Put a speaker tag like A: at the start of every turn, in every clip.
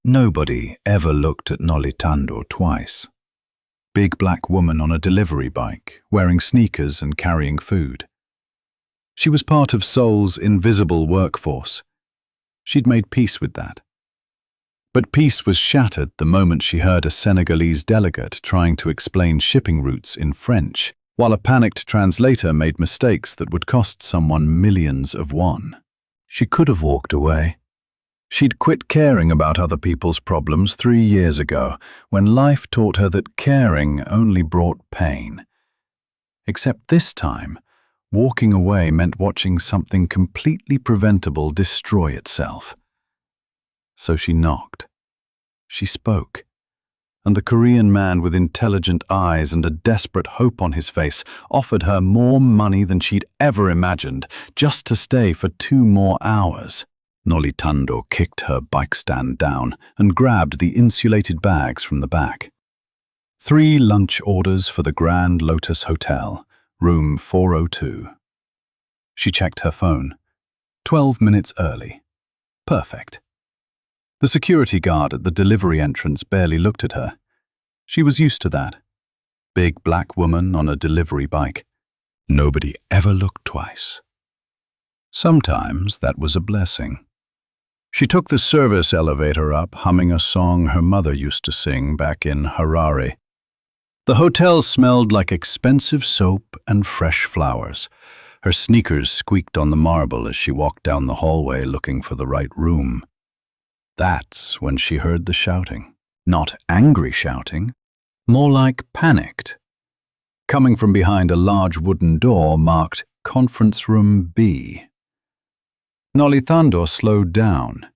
A: Nobody ever looked at Nolitando twice. Big black woman on a delivery bike, wearing sneakers and carrying food. She was part of Seoul's invisible workforce. She'd made peace with that. But peace was shattered the moment she heard a Senegalese delegate trying to explain shipping routes in French, while a panicked translator made mistakes that would cost someone millions of won. She could have walked away. She'd quit caring about other people's problems 3 years ago, when life taught her that caring only brought pain. Except this time, walking away meant watching something completely preventable destroy itself. So she knocked. She spoke. And the Korean man with intelligent eyes and a desperate hope on his face offered her more money than she'd ever imagined, just to stay for 2 more hours. Nolitando kicked her bike stand down and grabbed the insulated bags from the back. 3 lunch orders for the Grand Lotus Hotel, room 402. She checked her phone. 12 minutes early. Perfect. The security guard at the delivery entrance barely looked at her. She was used to that. Big black woman on a delivery bike. Nobody ever looked twice. Sometimes that was a blessing. She took the service elevator up, humming a song her mother used to sing back in Harare. The hotel smelled like expensive soap and fresh flowers. Her sneakers squeaked on the marble as she walked down the hallway looking for the right room. That's when she heard the shouting. Not angry shouting, more like panicked. Coming from behind a large wooden door marked Conference Room B. Nolitando slowed down.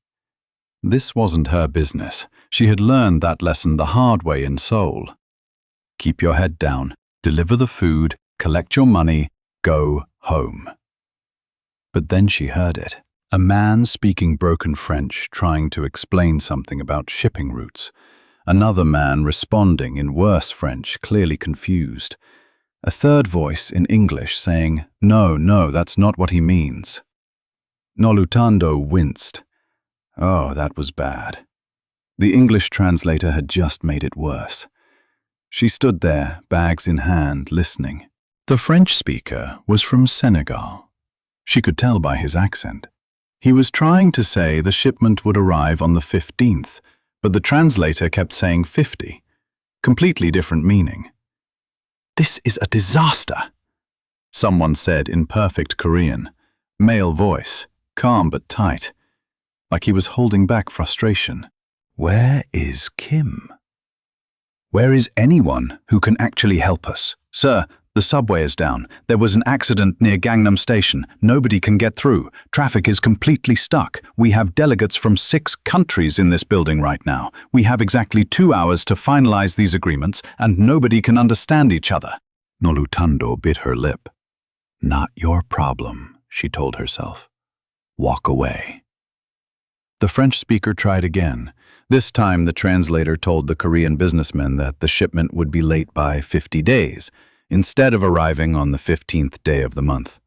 A: This wasn't her business. She had learned that lesson the hard way in Seoul. Keep your head down, deliver the food, collect your money, go home. But then she heard it. A man speaking broken French trying to explain something about shipping routes. Another man responding in worse French, clearly confused. A third voice in English saying, No, that's not what he means. Nolitando winced. Oh, that was bad. The English translator had just made it worse. She stood there, bags in hand, listening. The French speaker was from Senegal. She could tell by his accent. He was trying to say the shipment would arrive on the 15th, but the translator kept saying 50. Completely different meaning. This is a disaster, someone said in perfect Korean. Male voice, calm but tight, like he was holding back frustration. Where is Kim? Where is anyone who can actually help us? Sir, the subway is down. There was an accident near Gangnam Station. Nobody can get through. Traffic is completely stuck. We have delegates from 6 countries in this building right now. We have exactly 2 hours to finalize these agreements, and nobody can understand each other. Nolitando bit her lip. Not your problem, she told herself. Walk away. The French speaker tried again. This time the translator told the Korean businessman that the shipment would be late by 50 days, instead of arriving on the 15th day of the month.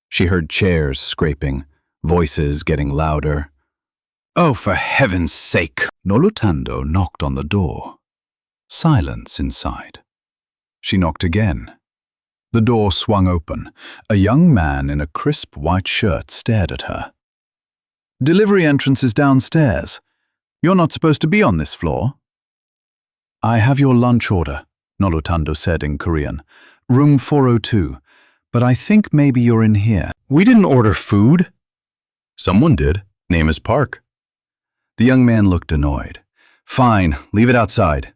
A: She heard chairs scraping, voices getting louder. Oh, for heaven's sake! Nolitando knocked on the door. Silence inside. She knocked again. The door swung open. A young man in a crisp white shirt stared at her. Delivery entrance is downstairs. You're not supposed to be on this floor. I have your lunch order, Nolitando said in Korean. Room 402. But I think maybe you're in here. We didn't order food. Someone did. Name is Park. The young man looked annoyed. Fine, leave it outside.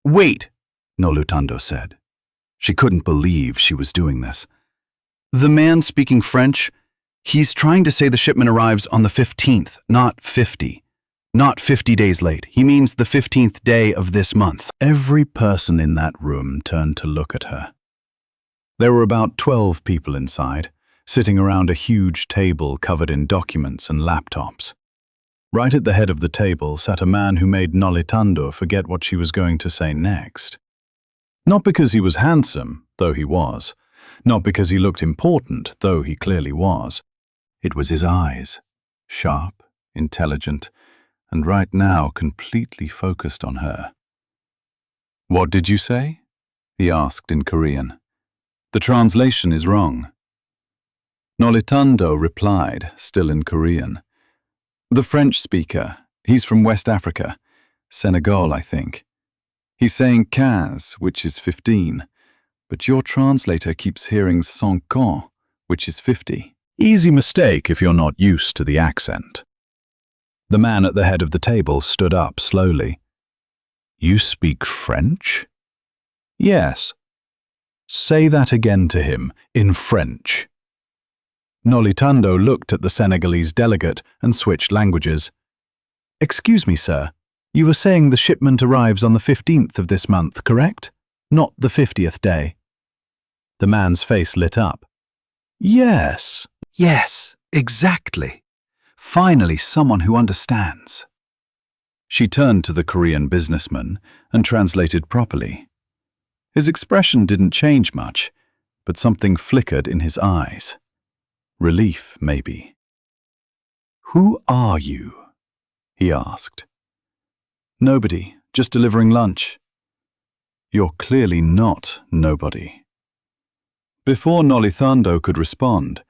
A: Wait, Nolitando said. She couldn't believe she was doing this. The man speaking French, he's trying to say the shipment arrives on the 15th, not 50. Not 50 days late. He means the 15th day of this month. Every person in that room turned to look at her. There were about 12 people inside, sitting around a huge table covered in documents and laptops. Right at the head of the table sat a man who made Nolitando forget what she was going to say next. Not because he was handsome, though he was. Not because he looked important, though he clearly was. It was his eyes. Sharp, intelligent, and right now completely focused on her. "What did you say?" he asked in Korean. "The translation is wrong." Nolitando replied, still in Korean. "The French speaker, he's from West Africa, Senegal, I think. He's saying 15, which is 15, but your translator keeps hearing 50, which is 50. Easy mistake if you're not used to the accent." The man at the head of the table stood up slowly. "You speak French?" "Yes." "Say that again to him, in French." Nolitando looked at the Senegalese delegate and switched languages. "Excuse me, sir. You were saying the shipment arrives on the 15th of this month, correct? Not the 50th day." The man's face lit up. "Yes, yes, exactly. Finally, someone who understands." She turned to the Korean businessman and translated properly. His expression didn't change much, but something flickered in his eyes. Relief, maybe. "Who are you?" he asked. "Nobody, just delivering lunch." "You're clearly not nobody." Before Nolitando could respond,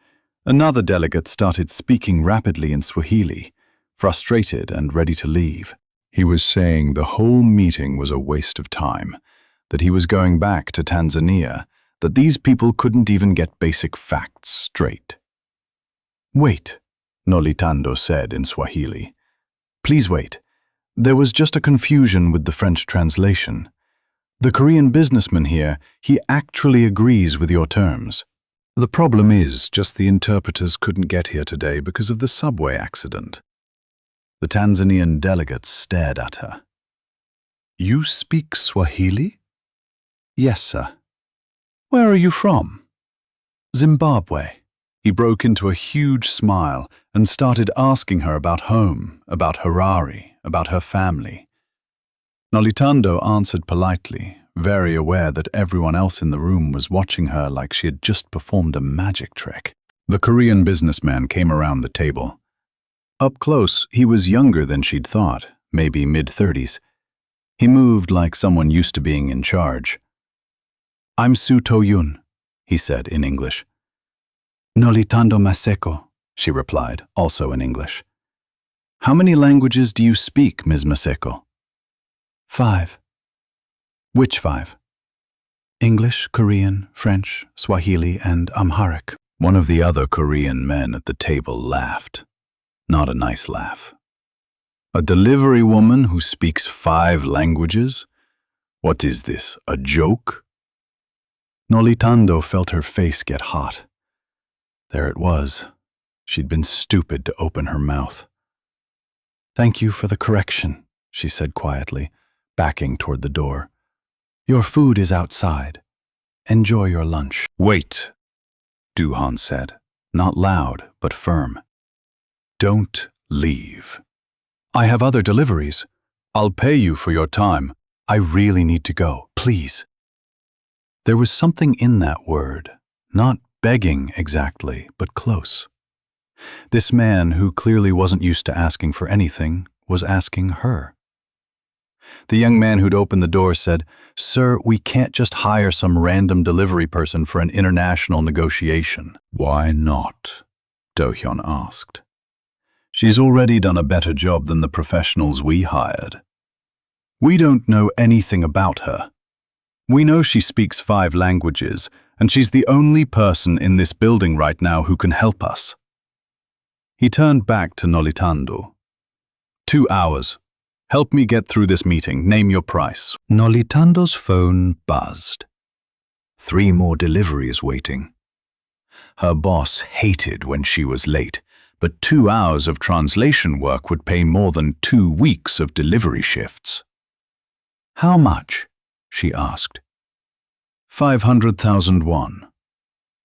A: another delegate started speaking rapidly in Swahili, frustrated and ready to leave. He was saying the whole meeting was a waste of time, that he was going back to Tanzania, that these people couldn't even get basic facts straight. "Wait," Nolitando said in Swahili. "Please wait. There was just a confusion with the French translation. The Korean businessman here, he actually agrees with your terms. The problem is just the interpreters couldn't get here today because of the subway accident." The Tanzanian delegate stared at her. "You speak Swahili?" "Yes, sir." "Where are you from?" "Zimbabwe." He broke into a huge smile and started asking her about home, about Harare, about her family. Nolitando answered politely, very aware that everyone else in the room was watching her like she had just performed a magic trick. The Korean businessman came around the table. Up close, he was younger than she'd thought, maybe mid-30s. He moved like someone used to being in charge. "I'm Su To-yun," he said in English. "Nolitando Maseko," she replied, also in English. "How many languages do you speak, Ms. Maseko?" "5. "Which 5? "English, Korean, French, Swahili, and Amharic." One of the other Korean men at the table laughed. Not a nice laugh. "A delivery woman who speaks 5 languages? What is this, a joke?" Nolitando felt her face get hot. There it was. She'd been stupid to open her mouth. "Thank you for the correction," she said quietly, backing toward the door. "Your food is outside. Enjoy your lunch." "Wait," Duhan said, not loud but firm. "Don't leave. I have other deliveries. I'll pay you for your time. I really need to go, please." There was something in that word, not begging exactly, but close. This man, who clearly wasn't used to asking for anything, was asking her. The young man who'd opened the door said, "Sir, we can't just hire some random delivery person for an international negotiation." "Why not?" Do-hyun asked. "She's already done a better job than the professionals we hired. We don't know anything about her. We know she speaks 5 languages, and she's the only person in this building right now who can help us." He turned back to Nolitando. 2 hours. Help me get through this meeting. Name your price." Nolitando's phone buzzed. 3 more deliveries waiting. Her boss hated when she was late, but 2 hours of translation work would pay more than 2 weeks of delivery shifts. "How much?" she asked. 500,000 won.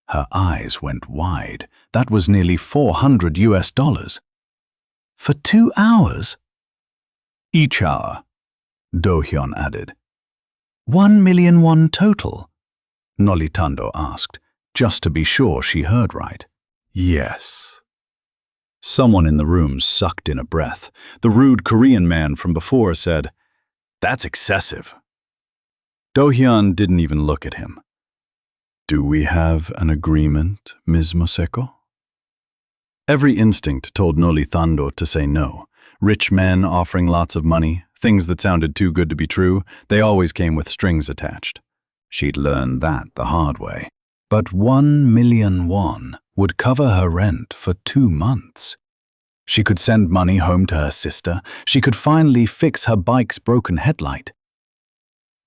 A: Her eyes went wide. That was nearly $400. "For 2 hours?" "Each hour," Do-hyun added. 1 million won total? Nolitando asked, just to be sure she heard right. "Yes." Someone in the room sucked in a breath. The rude Korean man from before said, "That's excessive." Do-hyun didn't even look at him. "Do we have an agreement, Ms. Moseko?" Every instinct told Nolithando to say no. Rich men offering lots of money, things that sounded too good to be true, they always came with strings attached. She'd learned that the hard way. But 1,000,000 won would cover her rent for 2 months. She could send money home to her sister. She could finally fix her bike's broken headlight.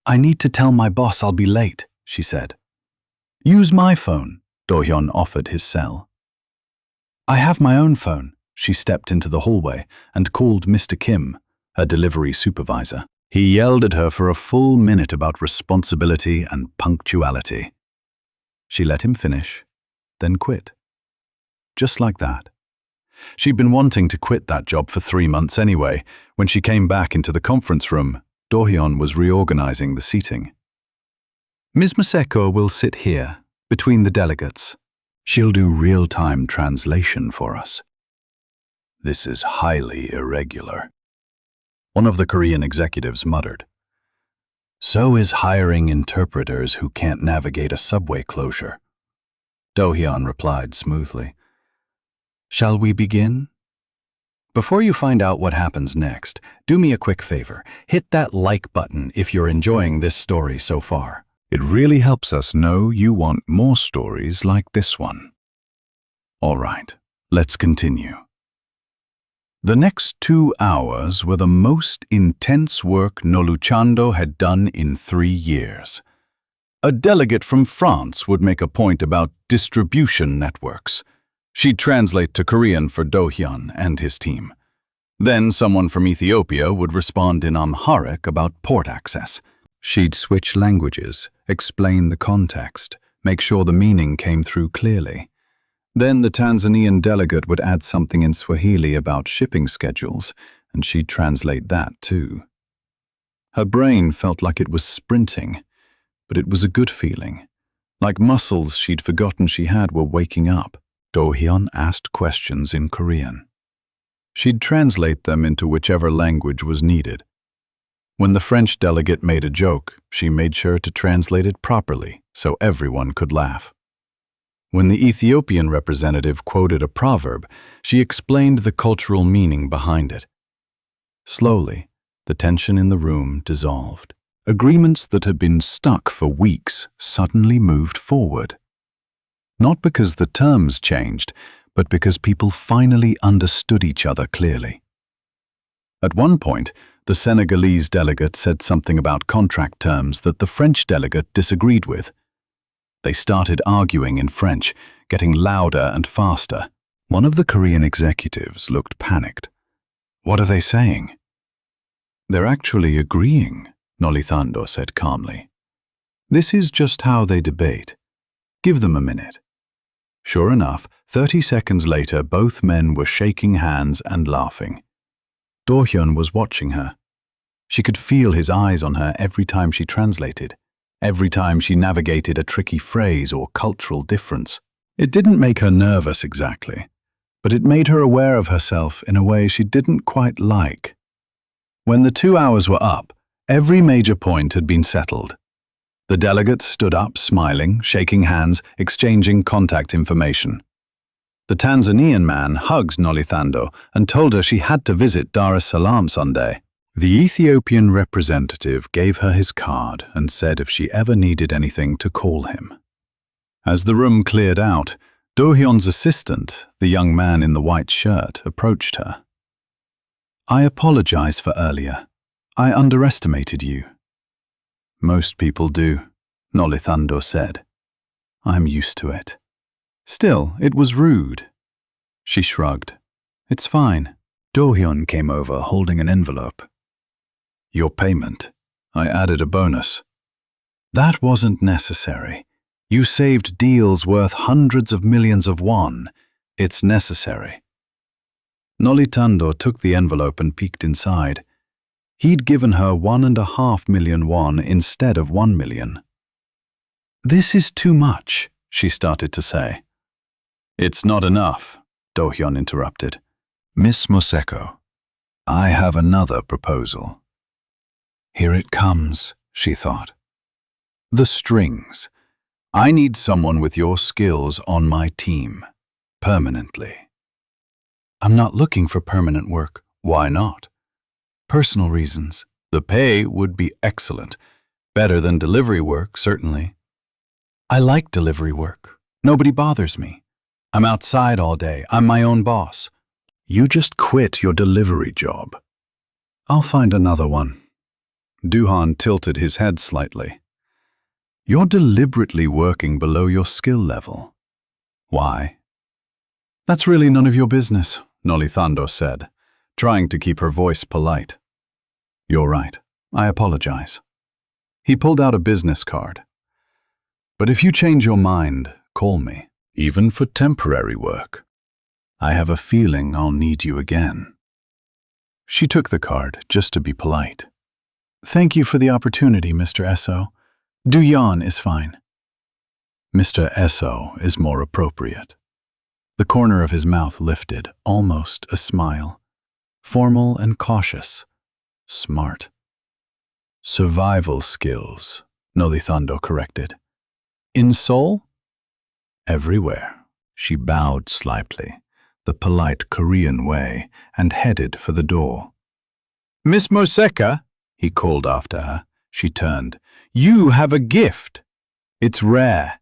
A: "I need to tell my boss I'll be late," she said. "Use my phone," Do-hyun offered his cell. "I have my own phone." She stepped into the hallway and called Mr. Kim, her delivery supervisor. He yelled at her for a full minute about responsibility and punctuality. She let him finish, then quit. Just like that. She'd been wanting to quit that job for 3 months anyway. When she came back into the conference room, Do-hyun was reorganizing the seating. "Ms. Moseko will sit here, between the delegates. She'll do real-time translation for us." "This is highly irregular," one of the Korean executives muttered. "So is hiring interpreters who can't navigate a subway closure." Do-hyun replied smoothly. "Shall we begin?" Before you find out what happens next, do me a quick favor. Hit that like button if you're enjoying this story so far. It really helps us know you want more stories like this one. All right, let's continue. The next 2 hours were the most intense work Noluchando had done in 3 years. A delegate from France would make a point about distribution networks. She'd translate to Korean for Do-hyun and his team. Then someone from Ethiopia would respond in Amharic about port access. She'd switch languages, explain the context, make sure the meaning came through clearly. Then the Tanzanian delegate would add something in Swahili about shipping schedules, and she'd translate that too. Her brain felt like it was sprinting, but it was a good feeling. Like muscles she'd forgotten she had were waking up. Do-hyun asked questions in Korean. She'd translate them into whichever language was needed. When the French delegate made a joke, she made sure to translate it properly so everyone could laugh. When the Ethiopian representative quoted a proverb, she explained the cultural meaning behind it. Slowly, the tension in the room dissolved. Agreements that had been stuck for weeks suddenly moved forward. Not because the terms changed, but because people finally understood each other clearly. At one point, the Senegalese delegate said something about contract terms that the French delegate disagreed with. They started arguing in French, getting louder and faster. One of the Korean executives looked panicked. "What are they saying?" "They're actually agreeing," Nolithando said calmly. "This is just how they debate. Give them a minute." Sure enough, 30 seconds later, both men were shaking hands and laughing. Do-hyun was watching her. She could feel his eyes on her every time she translated, every time she navigated a tricky phrase or cultural difference. It didn't make her nervous exactly, but it made her aware of herself in a way she didn't quite like. When the 2 hours were up, every major point had been settled. The delegates stood up, smiling, shaking hands, exchanging contact information. The Tanzanian man hugged Nolithando and told her she had to visit Dar es Salaam Sunday. The Ethiopian representative gave her his card and said if she ever needed anything to call him. As the room cleared out, Do-hyun's assistant, the young man in the white shirt, approached her. "I apologize for earlier. I underestimated you." "Most people do," Nolithando said. "I'm used to it." "Still, it was rude." She shrugged. "It's fine." Do-hyun came over holding an envelope. "Your payment. I added a bonus." "That wasn't necessary. You saved deals worth hundreds of millions of won. It's necessary." Nolithando took the envelope and peeked inside. He'd given her 1.5 million won instead of 1 million. "This is too much," she started to say. "It's not enough," Do-hyun interrupted. Miss Moseko, I have another proposal. Here it comes, she thought. The strings. I need someone with your skills on my team, permanently. I'm not looking for permanent work. Why not? Personal reasons. The pay would be excellent. Better than delivery work, certainly. I like delivery work. Nobody bothers me. I'm outside all day. I'm my own boss. You just quit your delivery job. I'll find another one. Duhan tilted his head slightly. You're deliberately working below your skill level. Why? That's really none of your business, Nolithando said, trying to keep her voice polite. You're right. I apologize. He pulled out a business card. But if you change your mind, call me, even for temporary work. I have a feeling I'll need you again. She took the card just to be polite. Thank you for the opportunity, Mr. Esso. Duyan is fine. Mr. Esso is more appropriate. The corner of his mouth lifted, almost a smile. Formal and cautious. Smart. Survival skills, Nolithando corrected. In Seoul? Everywhere. She bowed slightly, the polite Korean way, and headed for the door. Miss Moseka, he called after her. She turned. You have a gift. It's rare.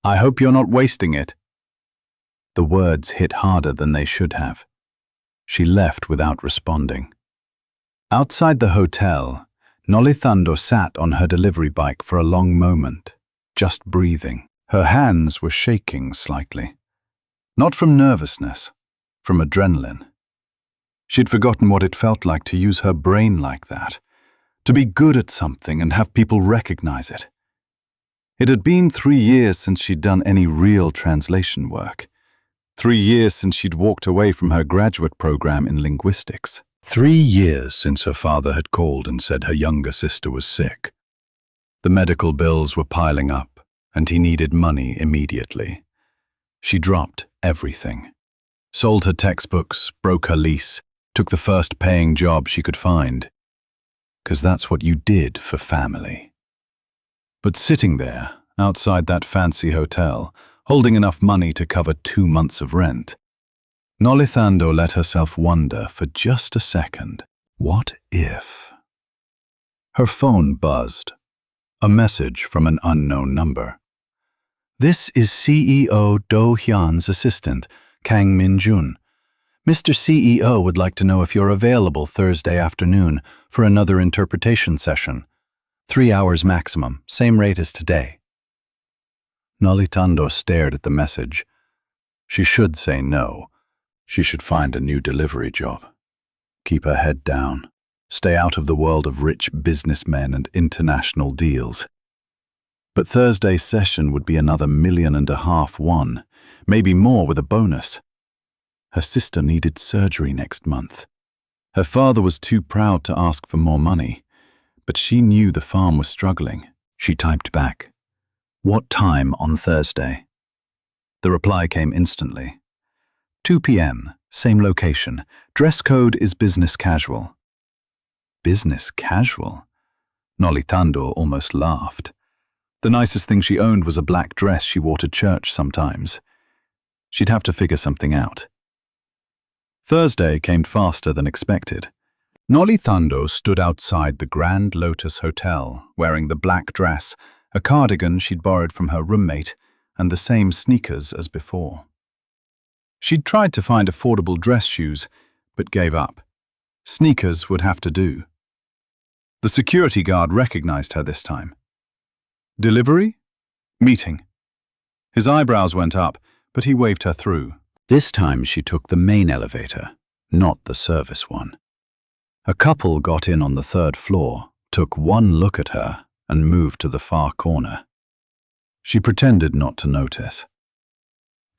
A: I hope you're not wasting it. The words hit harder than they should have. She left without responding. Outside the hotel, Nolithando sat on her delivery bike for a long moment, just breathing. Her hands were shaking slightly. Not from nervousness, from adrenaline. She'd forgotten what it felt like to use her brain like that, to be good at something and have people recognize it. It had been 3 years since she'd done any real translation work. 3 years since she'd walked away from her graduate program in linguistics. 3 years since her father had called and said her younger sister was sick. The medical bills were piling up, and he needed money immediately. She dropped everything. Sold her textbooks, broke her lease, took the first paying job she could find. 'Cause that's what you did for family. But sitting there, outside that fancy hotel, holding enough money to cover 2 months of rent, Nolithando let herself wonder for just a second. What if? Her phone buzzed. A message from an unknown number. This is CEO Do Hyun's assistant, Kang Min-jun. Mr. CEO would like to know if you're available Thursday afternoon for another interpretation session. 3 hours maximum, same rate as today. Nolithando stared at the message. She should say no. She should find a new delivery job. Keep her head down. Stay out of the world of rich businessmen and international deals. But Thursday's session would be another $1.5 million won, maybe more with a bonus. Her sister needed surgery next month. Her father was too proud to ask for more money, but she knew the farm was struggling. She typed back, "What time on Thursday?" The reply came instantly. 2 p.m., same location. Dress code is business casual. Business casual? Nolithando almost laughed. The nicest thing she owned was a black dress she wore to church sometimes. She'd have to figure something out. Thursday came faster than expected. Nolithando stood outside the Grand Lotus Hotel, wearing the black dress, a cardigan she'd borrowed from her roommate, and the same sneakers as before. She'd tried to find affordable dress shoes, but gave up. Sneakers would have to do. The security guard recognized her this time. Delivery? Meeting. His eyebrows went up, but he waved her through. This time she took the main elevator, not the service one. A couple got in on the 3rd floor, took one look at her, and moved to the far corner. She pretended not to notice.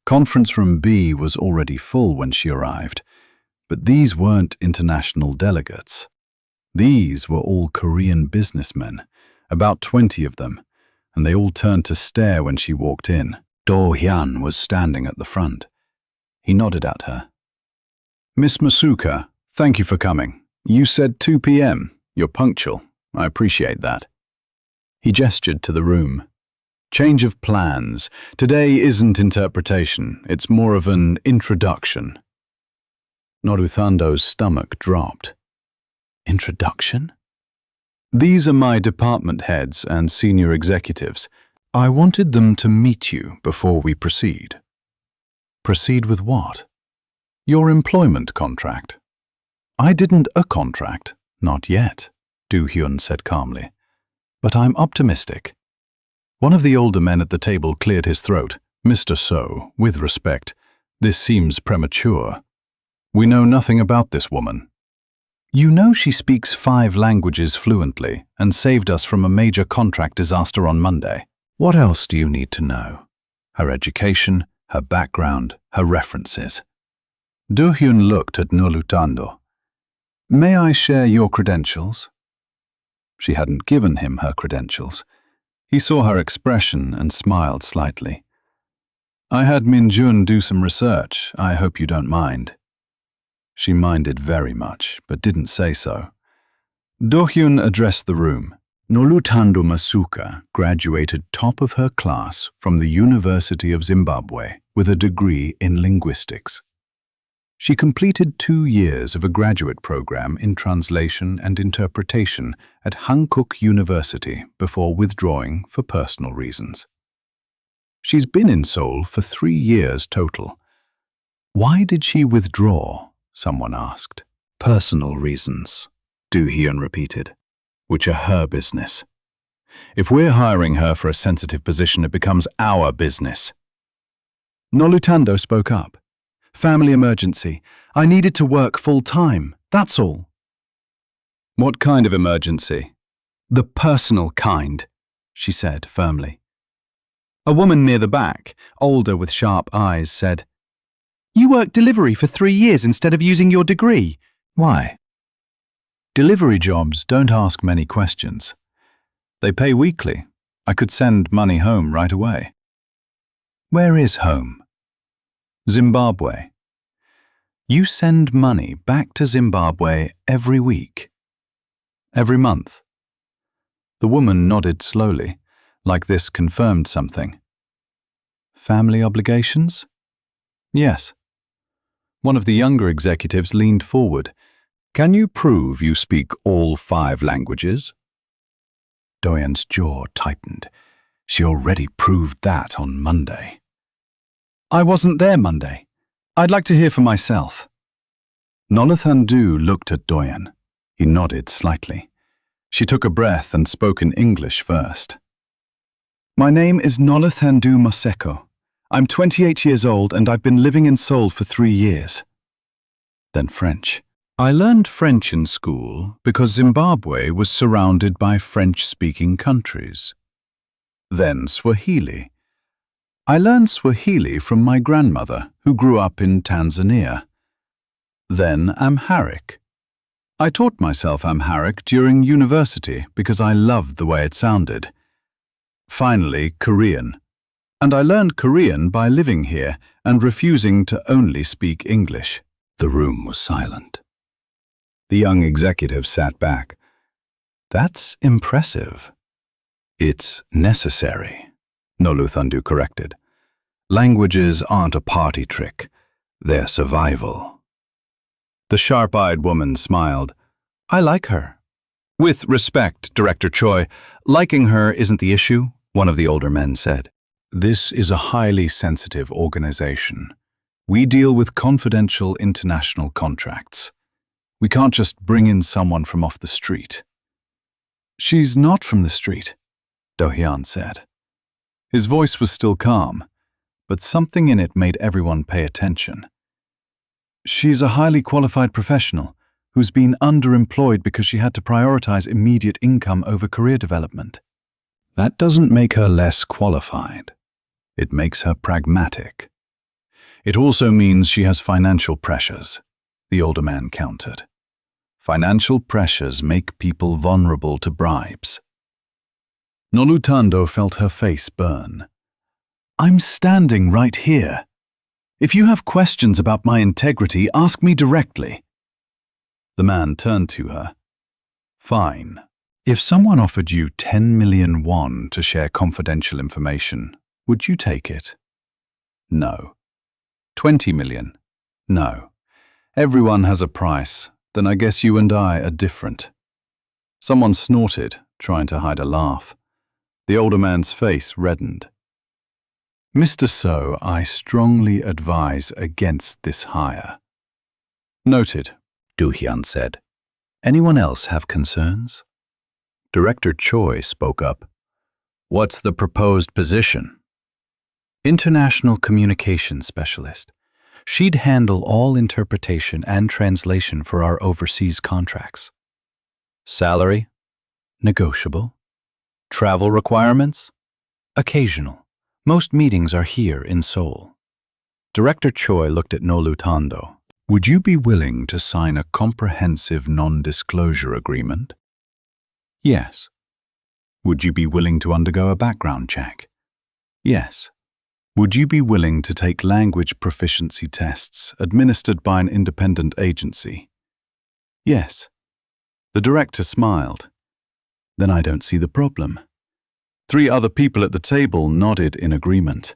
A: Conference room B was already full when she arrived, but these weren't international delegates. These were all Korean businessmen, about 20 of them, and they all turned to stare when she walked in. Do Hyun was standing at the front. He nodded at her. Miss Masuka, thank you for coming. You said 2 p.m. You're punctual. I appreciate that. He gestured to the room. Change of plans. Today isn't interpretation. It's more of an introduction. Noruthando's stomach dropped. Introduction? These are my department heads and senior executives. I wanted them to meet you before we proceed. Proceed with what? Your employment contract. I didn't a contract. Not yet, Do-hyun said calmly. But I'm optimistic. One of the older men at the table cleared his throat. Mr. So, with respect, this seems premature. We know nothing about this woman. You know she speaks 5 languages fluently and saved us from a major contract disaster on Monday. What else do you need to know? Her education, her background, her references. Do-hyun looked at Norutando. May I share your credentials? She hadn't given him her credentials. He saw her expression and smiled slightly. I had Min-jun do some research. I hope you don't mind. She minded very much, but didn't say so. Do-hyun addressed the room. Norutando Masuka graduated top of her class from the University of Zimbabwe with a degree in linguistics. She completed 2 years of a graduate program in translation and interpretation at Hankook University before withdrawing for personal reasons. She's been in Seoul for 3 years total. Why did she withdraw? Someone asked. Personal reasons, Do-hyun repeated, which are her business. If we're hiring her for a sensitive position, it becomes our business. Norutando spoke up. Family emergency. I needed to work full-time, that's all. What kind of emergency? The personal kind, she said firmly. A woman near the back, older with sharp eyes, said, You worked delivery for 3 years instead of using your degree. Why? Delivery jobs don't ask many questions. They pay weekly. I could send money home right away. Where is home? Zimbabwe. You send money back to Zimbabwe every week. Every month. The woman nodded slowly, like this confirmed something. Family obligations? Yes. One of the younger executives leaned forward. Can you prove you speak all 5 languages? Do-hyun's jaw tightened. She already proved that on Monday. I wasn't there Monday. I'd like to hear for myself. Noruthandu looked at Do-hyun. He nodded slightly. She took a breath and spoke in English first. My name is Noruthandu Moseko. I'm 28 years old and I've been living in Seoul for 3 years. Then French. I learned French in school because Zimbabwe was surrounded by French-speaking countries. Then Swahili. I learned Swahili from my grandmother, who grew up in Tanzania. Then Amharic. I taught myself Amharic during university because I loved the way it sounded. Finally, Korean. And I learned Korean by living here and refusing to only speak English. The room was silent. The young executive sat back. That's impressive. It's necessary, Noruthandu corrected. Languages aren't a party trick. They're survival. The sharp-eyed woman smiled. I like her. With respect, Director Choi, liking her isn't the issue, one of the older men said. This is a highly sensitive organization. We deal with confidential international contracts. We can't just bring in someone from off the street. She's not from the street, Do-hyun said. His voice was still calm, but something in it made everyone pay attention. She's a highly qualified professional who's been underemployed because she had to prioritize immediate income over career development. That doesn't make her less qualified. It makes her pragmatic. It also means she has financial pressures, the older man countered. Financial pressures make people vulnerable to bribes. Norutando felt her face burn. I'm standing right here. If you have questions about my integrity, ask me directly. The man turned to her. Fine. If someone offered you 10 million won to share confidential information, would you take it? No. 20 million? No. Everyone has a price. Then I guess you and I are different. Someone snorted, trying to hide a laugh. The older man's face reddened. Mr. So, I strongly advise against this hire. Noted, Do-hyun said. Anyone else have concerns? Director Choi spoke up. What's the proposed position? International Communications Specialist. She'd handle all interpretation and translation for our overseas contracts. Salary? Negotiable. Travel requirements? Occasional. Most meetings are here in Seoul. Director Choi looked at Nolu Tando. Would you be willing to sign a comprehensive non-disclosure agreement? Yes. Would you be willing to undergo a background check? Yes. Would you be willing to take language proficiency tests administered by an independent agency? Yes. The director smiled. Then I don't see the problem. 3 other people at the table nodded in agreement.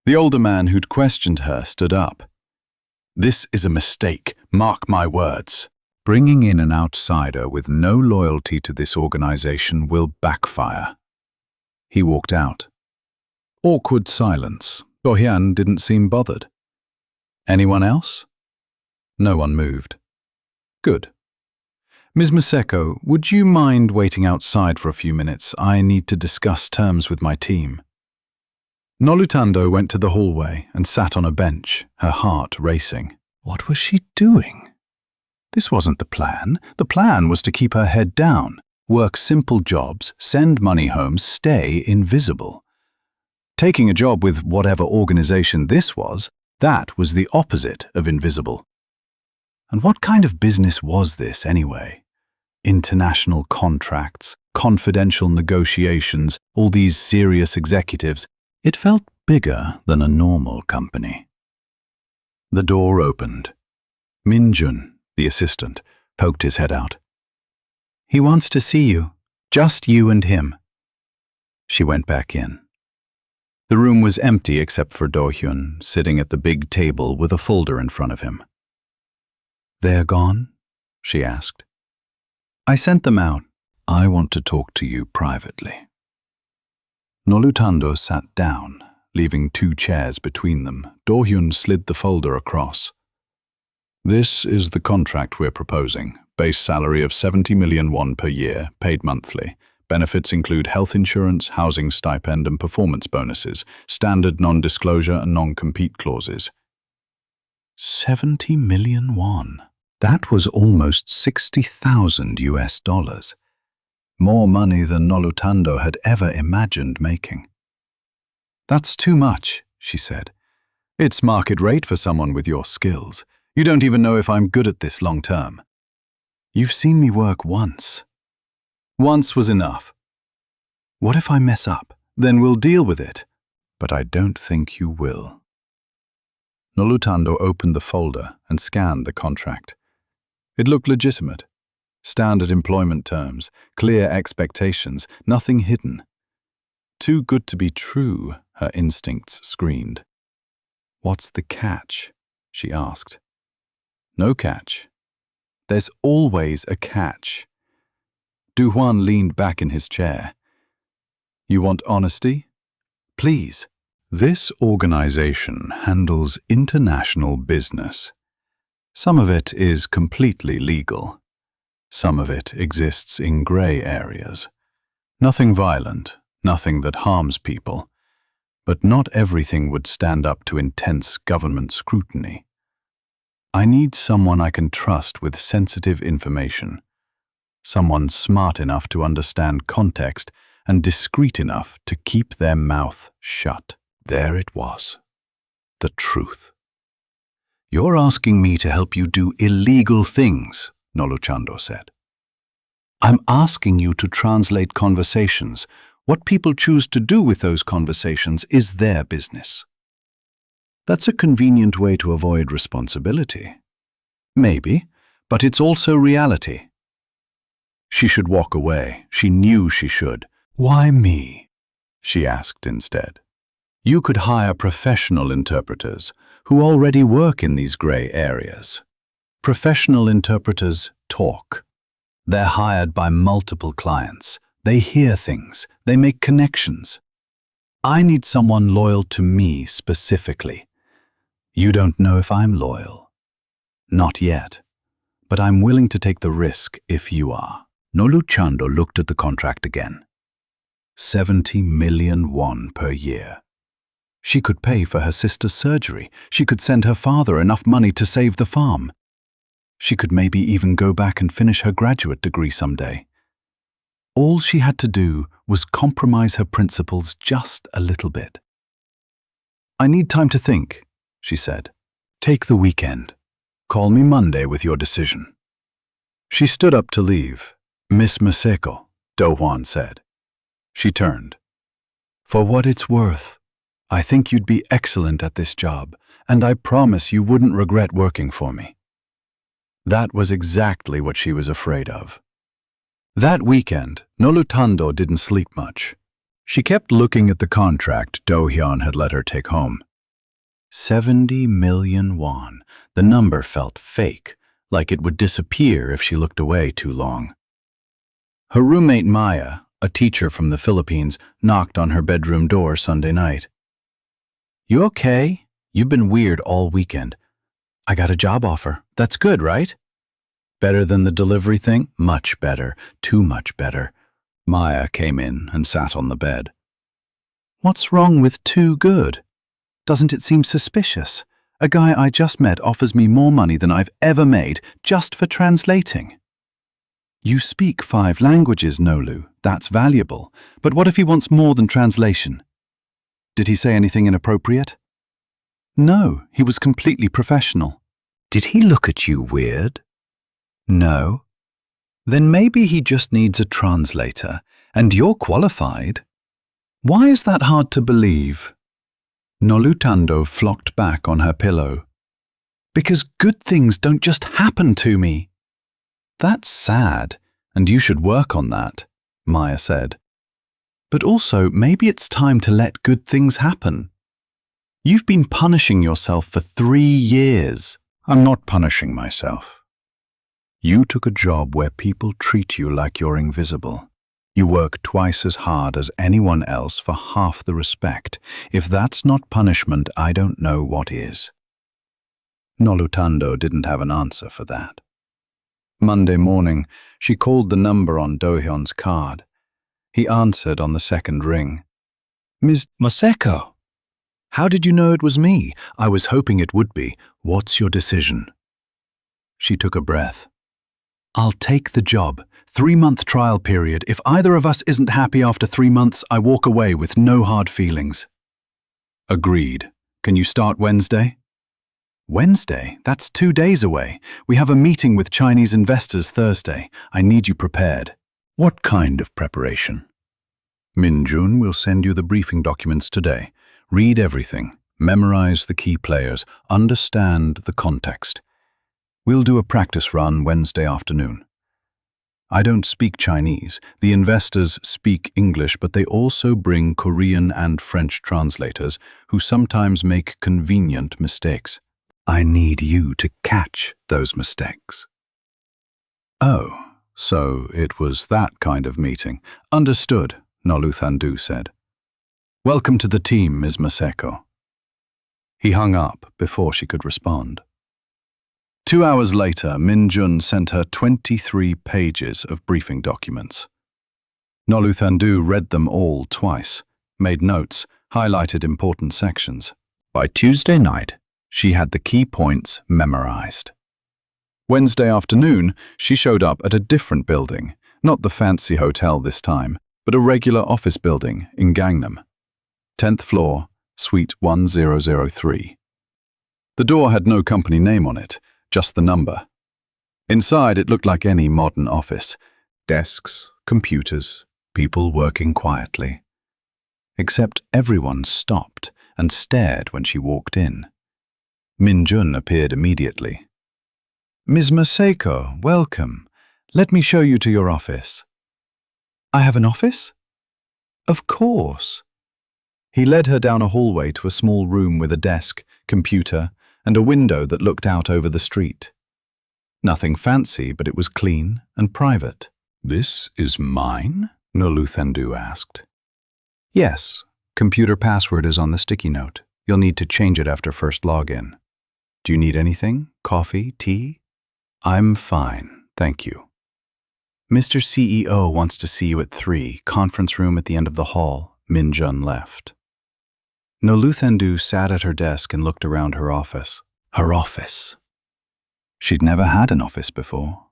A: The older man who'd questioned her stood up. This is a mistake, mark my words. Bringing in an outsider with no loyalty to this organization will backfire. He walked out. Awkward silence. Do-hyun didn't seem bothered. Anyone else? No one moved. Good. Ms. Maseko, would you mind waiting outside for a few minutes? I need to discuss terms with my team. Nolu Tando went to the hallway and sat on a bench, her heart racing. What was she doing? This wasn't the plan. The plan was to keep her head down, work simple jobs, send money home, stay invisible. Taking a job with whatever organization this was, that was the opposite of invisible. And what kind of business was this anyway? International contracts, confidential negotiations, all these serious executives. It felt bigger than a normal company. The door opened. Min-jun, the assistant, poked his head out. He wants to see you. Just you and him. She went back in. The room was empty except for Do-hyun, sitting at the big table with a folder in front of him. They're gone? She asked. I sent them out. I want to talk to you privately. Nolu Tando sat down, leaving 2 chairs between them. Do-hyun slid the folder across. This is the contract we're proposing. Base salary of 70 million won per year, paid monthly. Benefits include health insurance, housing stipend, and performance bonuses, standard non-disclosure and non-compete clauses. 70 million won. That was almost 60,000 US dollars. More money than Nolu Tando had ever imagined making. That's too much, she said. It's market rate for someone with your skills. You don't even know if I'm good at this long term. You've seen me work once. Once was enough. What if I mess up? Then we'll deal with it. But I don't think you will. Nolu Tando opened the folder and scanned the contract. It looked legitimate. Standard employment terms, clear expectations, nothing hidden. Too good to be true, her instincts screamed. What's the catch? She asked. No catch. There's always a catch. Do-hyun leaned back in his chair. You want honesty? Please. This organization handles international business. Some of it is completely legal. Some of it exists in gray areas. Nothing violent, nothing that harms people. But not everything would stand up to intense government scrutiny. I need someone I can trust with sensitive information. Someone smart enough to understand context and discreet enough to keep their mouth shut. There it was. The truth. You're asking me to help you do illegal things, Nolu Tando said. I'm asking you to translate conversations. What people choose to do with those conversations is their business. That's a convenient way to avoid responsibility. Maybe, but it's also reality. She should walk away. She knew she should. Why me? She asked instead. You could hire professional interpreters who already work in these gray areas. Professional interpreters talk. They're hired by multiple clients. They hear things. They make connections. I need someone loyal to me specifically. You don't know if I'm loyal. Not yet. But I'm willing to take the risk if you are. Nolu Chando looked at the contract again. 70 million won per year. She could pay for her sister's surgery. She could send her father enough money to save the farm. She could maybe even go back and finish her graduate degree someday. All she had to do was compromise her principles just a little bit. I need time to think, she said. Take the weekend. Call me Monday with your decision. She stood up to leave. Miss Maseko, Do Hwan said. She turned. For what it's worth, I think you'd be excellent at this job, and I promise you wouldn't regret working for me. That was exactly what she was afraid of. That weekend, Nolu Tando didn't sleep much. She kept looking at the contract Do Hyun had let her take home. 70 million won. The number felt fake, like it would disappear if she looked away too long. Her roommate Maya, a teacher from the Philippines, knocked on her bedroom door Sunday night. You okay? You've been weird all weekend. I got a job offer. That's good, right? Better than the delivery thing? Much better. Too much better. Maya came in and sat on the bed. What's wrong with too good? Doesn't it seem suspicious? A guy I just met offers me more money than I've ever made just for translating. You speak 5 languages, Nolu. That's valuable. But what if he wants more than translation? Did he say anything inappropriate? No, he was completely professional. Did he look at you weird? No. Then maybe he just needs a translator, and you're qualified. Why is that hard to believe? Nolu Tando flopped back on her pillow. Because good things don't just happen to me. That's sad, and you should work on that, Maya said. But also, maybe it's time to let good things happen. You've been punishing yourself for 3 years. I'm not punishing myself. You took a job where people treat you like you're invisible. You work twice as hard as anyone else for half the respect. If that's not punishment, I don't know what is. Nolu Tando didn't have an answer for that. Monday morning, she called the number on Do Hyun's card. He answered on the second ring. Ms. Maseko. How did you know it was me? I was hoping it would be. What's your decision? She took a breath. I'll take the job. 3-month trial period. If either of us isn't happy after 3 months, I walk away with no hard feelings. Agreed. Can you start Wednesday? Wednesday? That's 2 days away. We have a meeting with Chinese investors Thursday. I need you prepared. What kind of preparation? Min Jun will send you the briefing documents today. Read everything. Memorize the key players. Understand the context. We'll do a practice run Wednesday afternoon. I don't speak Chinese. The investors speak English, but they also bring Korean and French translators who sometimes make convenient mistakes. I need you to catch those mistakes. Oh, so it was that kind of meeting. Understood, Nolu Tando said. Welcome to the team, Ms. Maseko. He hung up before she could respond. 2 hours later, Min Jun sent her 23 pages of briefing documents. Nolu Tando read them all twice, made notes, highlighted important sections. By Tuesday night, she had the key points memorized. Wednesday afternoon, she showed up at a different building, not the fancy hotel this time, but a regular office building in Gangnam. 10th floor, suite 1003. The door had no company name on it, just the number. Inside, it looked like any modern office. Desks, computers, people working quietly. Except everyone stopped and stared when she walked in. Min Jun appeared immediately. Ms. Maseko, welcome. Let me show you to your office. I have an office? Of course. He led her down a hallway to a small room with a desk, computer, and a window that looked out over the street. Nothing fancy, but it was clean and private. This is mine? Noluthandu asked. Yes. Computer password is on the sticky note. You'll need to change it after first login. Do you need anything? Coffee? Tea? I'm fine, thank you. Mr. CEO wants to see you at 3, conference room at the end of the hall. Min Jun left. Noluthandu sat at her desk and looked around her office. Her office. She'd never had an office before.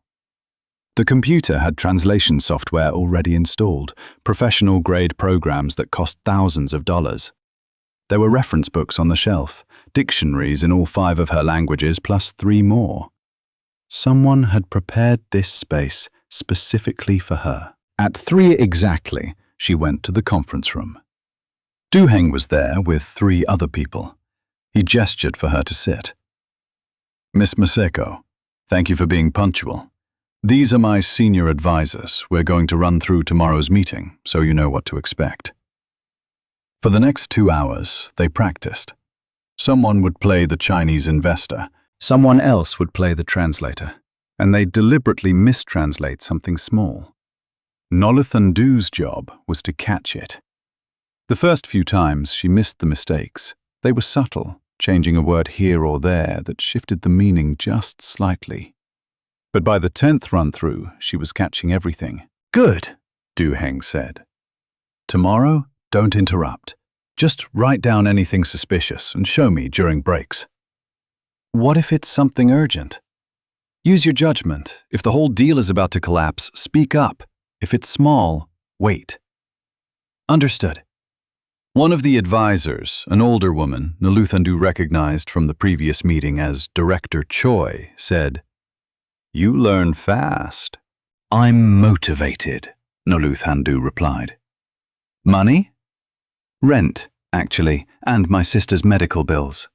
A: The computer had translation software already installed, professional-grade programs that cost thousands of dollars. There were reference books on the shelf, dictionaries in all 5 of her languages, plus 3 more. Someone had prepared this space specifically for her. At 3 exactly, she went to the conference room. Du-heng was there with 3 other people. He gestured for her to sit. Miss Maseko, thank you for being punctual. These are my senior advisors. We're going to run through tomorrow's meeting, so you know what to expect. For the next 2 hours, they practiced. Someone would play the Chinese investor, someone else would play the translator, and they'd deliberately mistranslate something small. Noluthandu's job was to catch it. The first few times she missed the mistakes. They were subtle, changing a word here or there that shifted the meaning just slightly. But by the 10th run-through, she was catching everything. Good, Du-heng said. Tomorrow, don't interrupt. Just write down anything suspicious and show me during breaks. What if it's something urgent? Use your judgment. If the whole deal is about to collapse, speak up. If it's small, wait. Understood. One of the advisors, an older woman Noluthandu recognized from the previous meeting as Director Choi, said, You learn fast. I'm motivated, Noluthandu replied. Money? Rent, actually, and my sister's medical bills.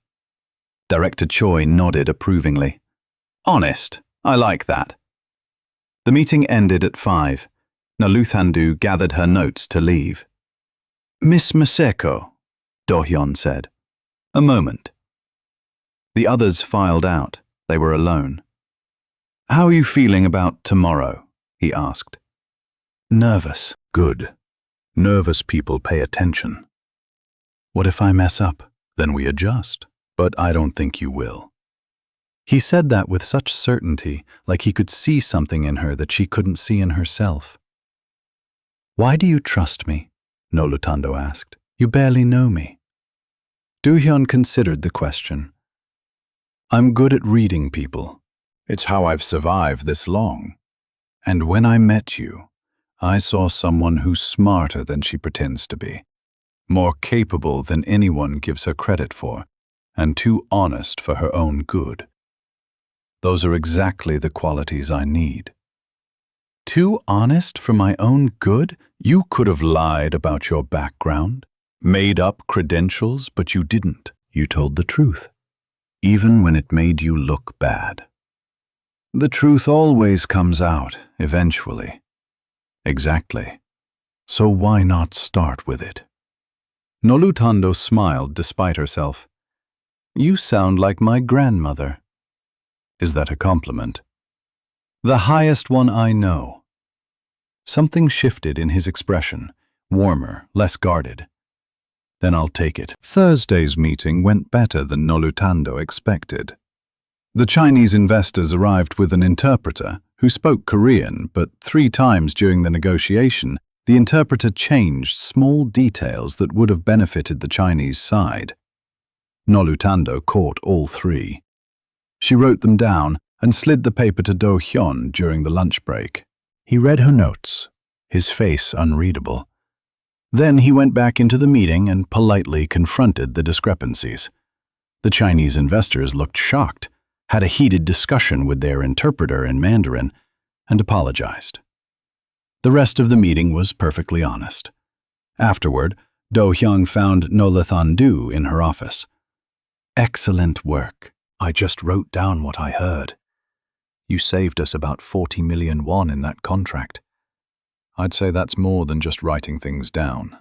A: Director Choi nodded approvingly. Honest, I like that. The meeting ended at 5. Noluthandu gathered her notes to leave. Miss Maseko, Do-hyun said. A moment. The others filed out. They were alone. How are you feeling about tomorrow? He asked. Nervous. Good. Nervous people pay attention. What if I mess up? Then we adjust. But I don't think you will. He said that with such certainty, like he could see something in her that she couldn't see in herself. Why do you trust me? Noluthandu asked. You barely know me. Do-hyun considered the question. I'm good at reading people. It's how I've survived this long. And when I met you, I saw someone who's smarter than she pretends to be, more capable than anyone gives her credit for, and too honest for her own good. Those are exactly the qualities I need. Too honest for my own good? You could have lied about your background, made up credentials, but you didn't. You told the truth, even when it made you look bad. The truth always comes out, eventually. Exactly. So why not start with it? Noluthandu smiled despite herself. You sound like my grandmother. Is that a compliment? The highest one I know. Something shifted in his expression, warmer, less guarded. Then I'll take it. Thursday's meeting went better than Noluthandu expected. The Chinese investors arrived with an interpreter who spoke Korean, but 3 times during the negotiation, the interpreter changed small details that would have benefited the Chinese side. Noluthandu caught all 3. She wrote them down and slid the paper to Do-hyun during the lunch break. He read her notes, his face unreadable. Then he went back into the meeting and politely confronted the discrepancies. The Chinese investors looked shocked, had a heated discussion with their interpreter in Mandarin, and apologized. The rest of the meeting was perfectly honest. Afterward, Do-hyun found Noluthandu in her office. Excellent work, I just wrote down what I heard. You saved us about 40 million won in that contract. I'd say that's more than just writing things down.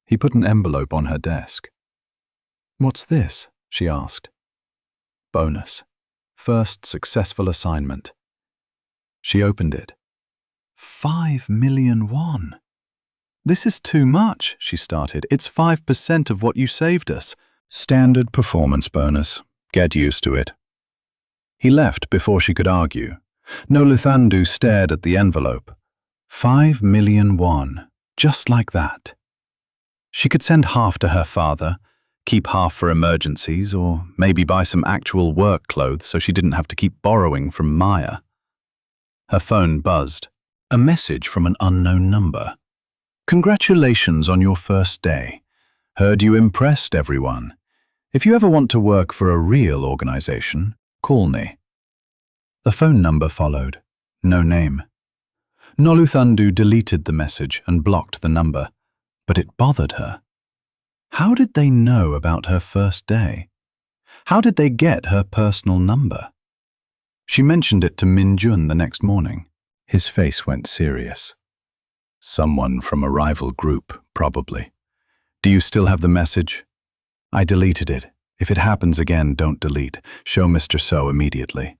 A: He put an envelope on her desk. What's this? She asked. Bonus. First successful assignment. She opened it. 5 million won. This is too much, she started. It's 5% of what you saved us. Standard performance bonus. Get used to it. He left before she could argue. Noluthandu stared at the envelope. 5 million won. Just like that. She could send half to her father, keep half for emergencies, or maybe buy some actual work clothes so she didn't have to keep borrowing from Maya. Her phone buzzed. A message from an unknown number. Congratulations on your first day. Heard you impressed everyone. If you ever want to work for a real organization, call me. The phone number followed. No name. Noluthandu deleted the message and blocked the number, but it bothered her. How did they know about her first day? How did they get her personal number? She mentioned it to Min Jun the next morning. His face went serious. Someone from a rival group, probably. Do you still have the message? I deleted it. If it happens again, don't delete. Show Mr. So immediately.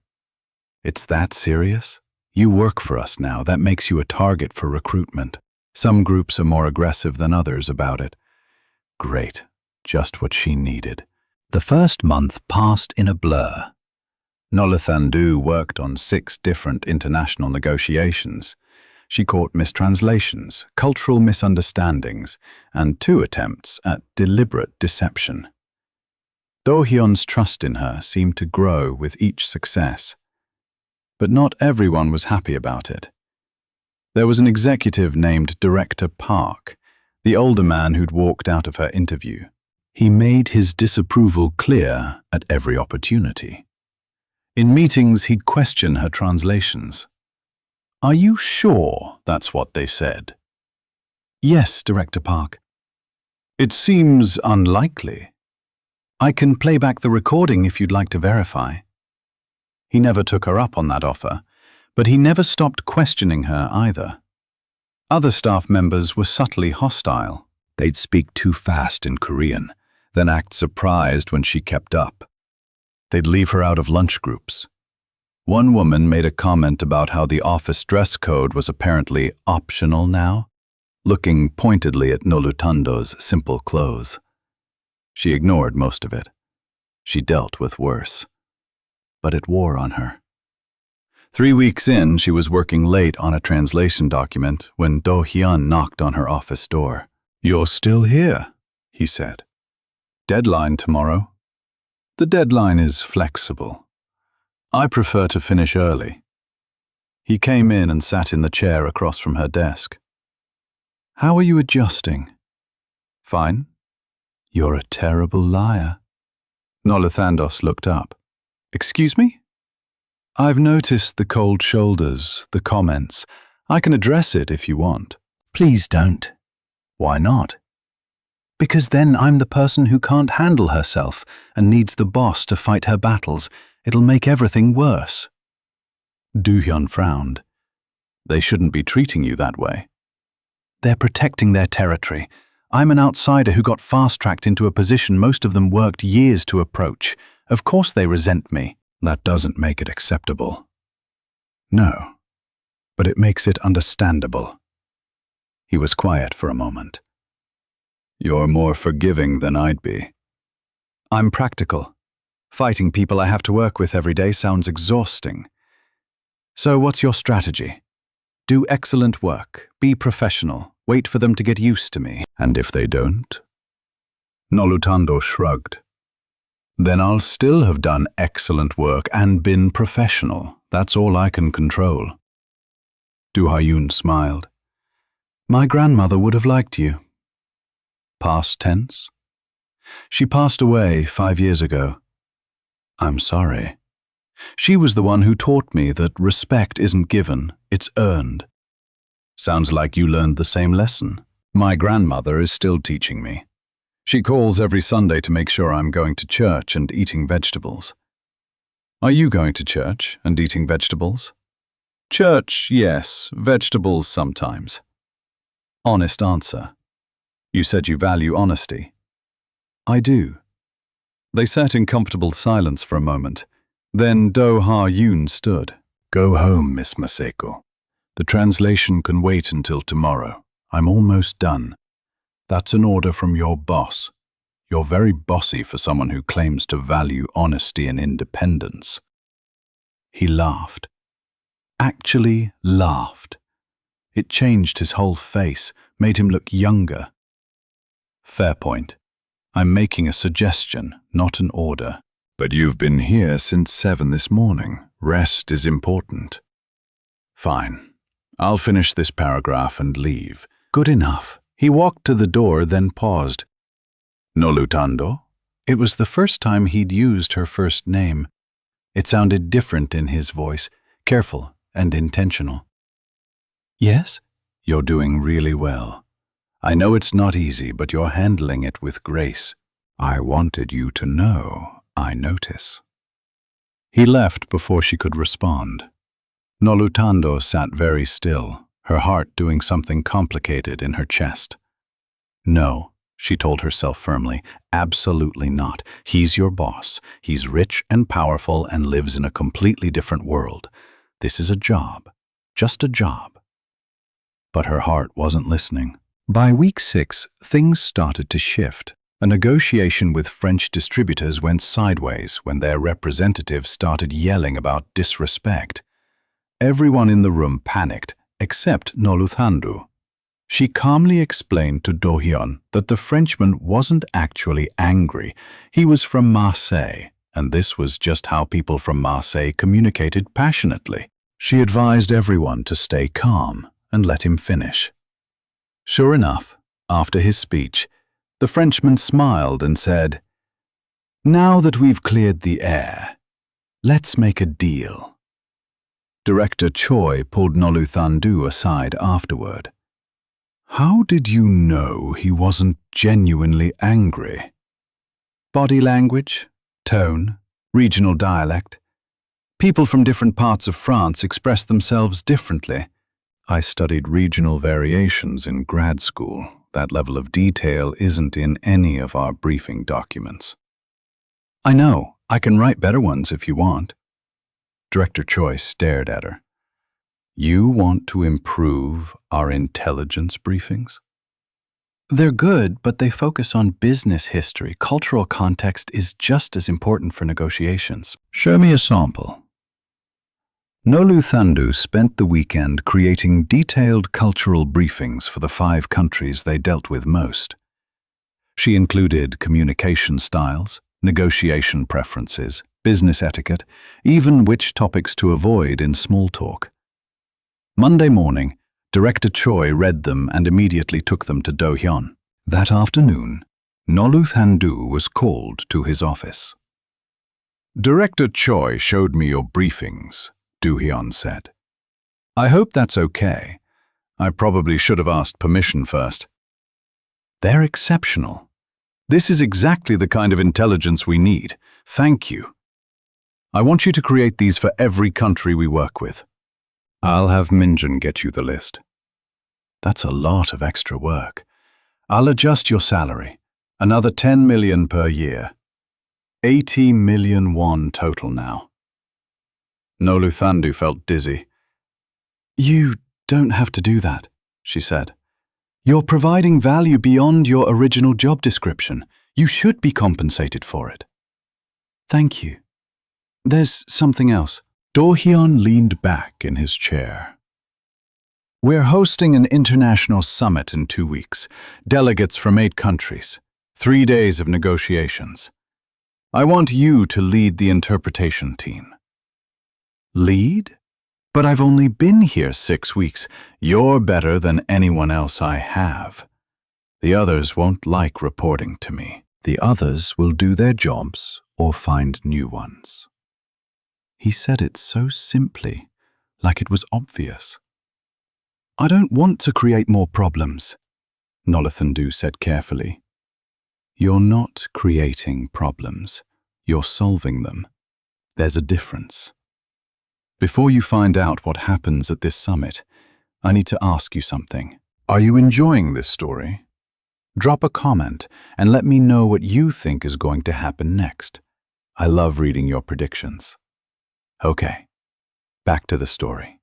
A: It's that serious? You work for us now. That makes you a target for recruitment. Some groups are more aggressive than others about it. Great. Just what she needed. The first month passed in a blur. Noluthandu worked on 6 different international negotiations. She caught mistranslations, cultural misunderstandings, and 2 attempts at deliberate deception. Do-hyun's trust in her seemed to grow with each success. But not everyone was happy about it. There was an executive named Director Park, the older man who'd walked out of her interview. He made his disapproval clear at every opportunity. In meetings, he'd question her translations. Are you sure that's what they said? Yes, Director Park. It seems unlikely. I can play back the recording if you'd like to verify. He never took her up on that offer, but he never stopped questioning her either. Other staff members were subtly hostile. They'd speak too fast in Korean, then act surprised when she kept up. They'd leave her out of lunch groups. One woman made a comment about how the office dress code was apparently optional now, looking pointedly at Noluthandu's simple clothes. She ignored most of it. She dealt with worse. But it wore on her. 3 weeks in, she was working late on a translation document when Do-hyun knocked on her office door. You're still here, he said. Deadline tomorrow. The deadline is flexible. I prefer to finish early. He came in and sat in the chair across from her desk. How are you adjusting? Fine. You're a terrible liar. Noluthandu looked up. Excuse me? I've noticed the cold shoulders, the comments. I can address it if you want. Please don't. Why not? Because then I'm the person who can't handle herself and needs the boss to fight her battles. It'll make everything worse. Do-hyun frowned. They shouldn't be treating you that way. They're protecting their territory. I'm an outsider who got fast-tracked into a position most of them worked years to approach. Of course they resent me. That doesn't make it acceptable. No, but it makes it understandable. He was quiet for a moment. You're more forgiving than I'd be. I'm practical. Fighting people I have to work with every day sounds exhausting. So what's your strategy? Do excellent work, be professional, wait for them to get used to me. And if they don't? Noluthandu shrugged. Then I'll still have done excellent work and been professional. That's all I can control. Do-hyun smiled. My grandmother would have liked you. Past tense? She passed away 5 years ago. I'm sorry. She was the one who taught me that respect isn't given, it's earned. Sounds like you learned the same lesson. My grandmother is still teaching me. She calls every Sunday to make sure I'm going to church and eating vegetables. Are you going to church and eating vegetables? Church, yes. Vegetables sometimes. Honest answer. You said you value honesty. I do. They sat in comfortable silence for a moment. Then Do Ha-yoon stood. Go home, Miss Maseko. The translation can wait until tomorrow. I'm almost done. That's an order from your boss. You're very bossy for someone who claims to value honesty and independence. He laughed. Actually laughed. It changed his whole face, made him look younger. Fair point. I'm making a suggestion, not an order. But you've been here since 7 this morning. Rest is important. Fine. I'll finish this paragraph and leave. Good enough. He walked to the door, then paused. Nolutando? It was the first time he'd used her first name. It sounded different in his voice, careful and intentional. Yes? You're doing really well. I know it's not easy, but you're handling it with grace. I wanted you to know, I notice. He left before she could respond. Nolutando sat very still, her heart doing something complicated in her chest. No, she told herself firmly, absolutely not. He's your boss. He's rich and powerful and lives in a completely different world. This is a job, just a job. But her heart wasn't listening. By week 6, things started to shift. A negotiation with French distributors went sideways when their representatives started yelling about disrespect. Everyone in the room panicked, except Noluthandu. She calmly explained to Do-hyun that the Frenchman wasn't actually angry. He was from Marseille, and this was just how people from Marseille communicated passionately. She advised everyone to stay calm and let him finish. Sure enough, after his speech, the Frenchman smiled and said, "Now that we've cleared the air, let's make a deal." Director Choi pulled Noluthandu aside afterward. How did you know he wasn't genuinely angry? Body language, tone, regional dialect. People from different parts of France express themselves differently. I studied regional variations in grad school. That level of detail isn't in any of our briefing documents. I know. I can write better ones if you want. Director Choi stared at her. You want to improve our intelligence briefings? They're good, but they focus on business history. Cultural context is just as important for negotiations. Show me a sample. Noluthandu spent the weekend creating detailed cultural briefings for the 5 countries they dealt with most. She included communication styles, negotiation preferences, business etiquette, even which topics to avoid in small talk. Monday morning, Director Choi read them and immediately took them to Do-hyun. That afternoon, Noluthandu was called to his office. Director Choi showed me your briefings, Do-hyun said. I hope that's okay. I probably should have asked permission first. They're exceptional. This is exactly the kind of intelligence we need. Thank you. I want you to create these for every country we work with. I'll have Minjun get you the list. That's a lot of extra work. I'll adjust your salary. Another 10 million per year. 80 million won total now. Noluthandu felt dizzy. You don't have to do that, she said. You're providing value beyond your original job description. You should be compensated for it. Thank you. There's something else. Do-hyun leaned back in his chair. We're hosting an international summit in 2 weeks. Delegates from 8 countries. 3 days of negotiations. I want you to lead the interpretation team. Lead? But I've only been here 6 weeks. You're better than anyone else I have. The others won't like reporting to me. The others will do their jobs or find new ones. He said it so simply, like it was obvious. I don't want to create more problems, Noluthandu said carefully. You're not creating problems. You're solving them. There's a difference. Before you find out what happens at this summit, I need to ask you something. Are you enjoying this story? Drop a comment and let me know what you think is going to happen next. I love reading your predictions. Okay, back to the story.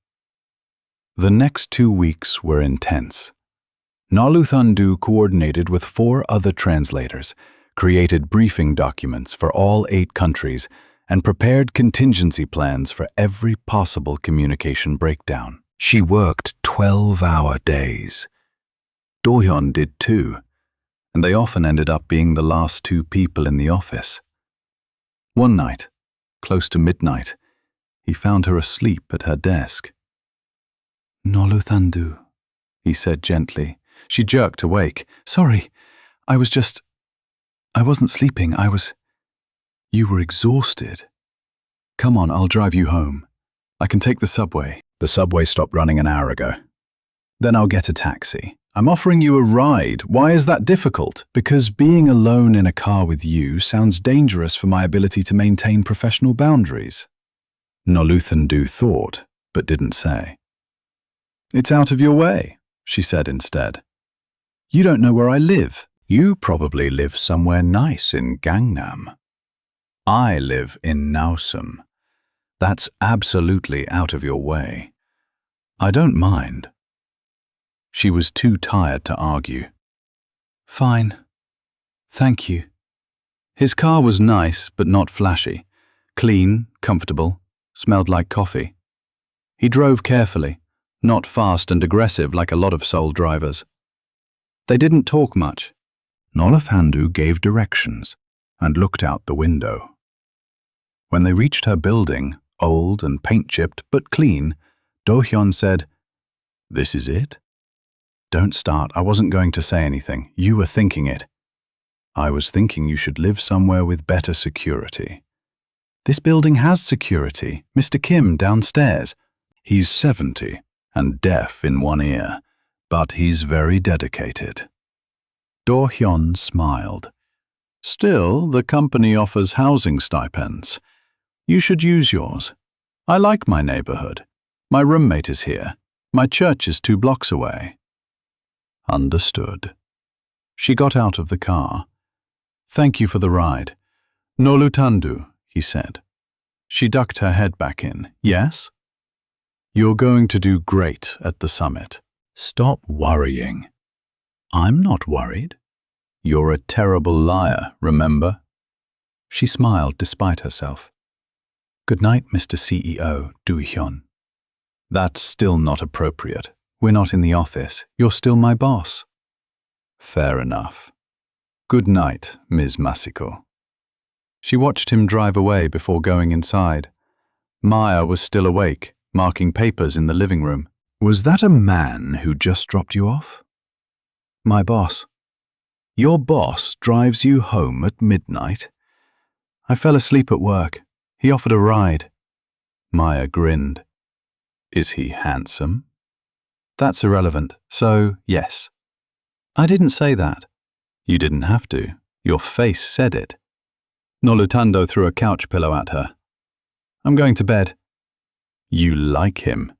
A: The next 2 weeks were intense. Noluthandu coordinated with 4 other translators, created briefing documents for all 8 countries, and prepared contingency plans for every possible communication breakdown. She worked 12-hour days. Do-hyun did too, and they often ended up being the last 2 people in the office. One night, close to midnight, he found her asleep at her desk. "Noluthandu," he said gently. She jerked awake. "Sorry, I wasn't sleeping, You were exhausted. Come on, I'll drive you home. I can take the subway." "The subway stopped running an hour ago." "Then I'll get a taxi." "I'm offering you a ride. Why is that difficult?" "Because being alone in a car with you sounds dangerous for my ability to maintain professional boundaries." Noluthandu thought, but didn't say. "It's out of your way," she said instead. "You don't know where I live." "You probably live somewhere nice in Gangnam. I live in Nausum. That's absolutely out of your way. I don't mind." She was too tired to argue. "Fine. Thank you." His car was nice but not flashy. Clean, comfortable, smelled like coffee. He drove carefully, not fast and aggressive like a lot of Seoul drivers. They didn't talk much. Noluthandu gave directions and looked out the window. When they reached her building, old and paint-chipped but clean, Do-hyun said, "This is it?" "Don't start. I wasn't going to say anything. You were thinking it." "I was thinking you should live somewhere with better security." "This building has security. Mr. Kim downstairs." "He's 70 and deaf in one ear, but he's very dedicated." Do-hyun smiled. "Still, the company offers housing stipends. You should use yours. I like my neighborhood. My roommate is here. My church is 2 blocks away." Understood. She got out of the car. "Thank you for the ride." "Noluthandu," he said. She ducked her head back in. "Yes?" "You're going to do great at the summit. Stop worrying." "I'm not worried." "You're a terrible liar, remember?" She smiled despite herself. "Good night, Mr. CEO, Do-hyun." "That's still not appropriate. We're not in the office. You're still my boss." "Fair enough. Good night, Ms. Masiko." She watched him drive away before going inside. Maya was still awake, marking papers in the living room. "Was that a man who just dropped you off?" "My boss." "Your boss drives you home at midnight?" "I fell asleep at work. He offered a ride." Maya grinned. "Is he handsome?" "That's irrelevant, so yes." "I didn't say that." "You didn't have to. Your face said it." Noluthandu threw a couch pillow at her. "I'm going to bed." "You like him?"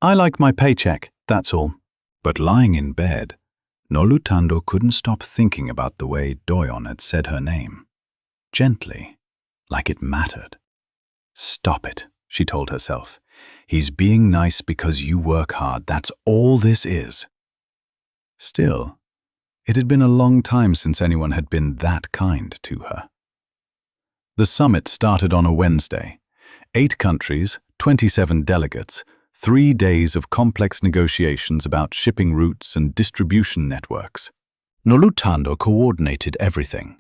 A: "I like my paycheck, that's all." But lying in bed, Noluthandu couldn't stop thinking about the way Do-hyun had said her name. Gently, like it mattered. "Stop it," she told herself. "He's being nice because you work hard. That's all this is." Still, it had been a long time since anyone had been that kind to her. The summit started on a Wednesday. 8 countries, 27 delegates, 3 days of complex negotiations about shipping routes and distribution networks. Noluthandu coordinated everything.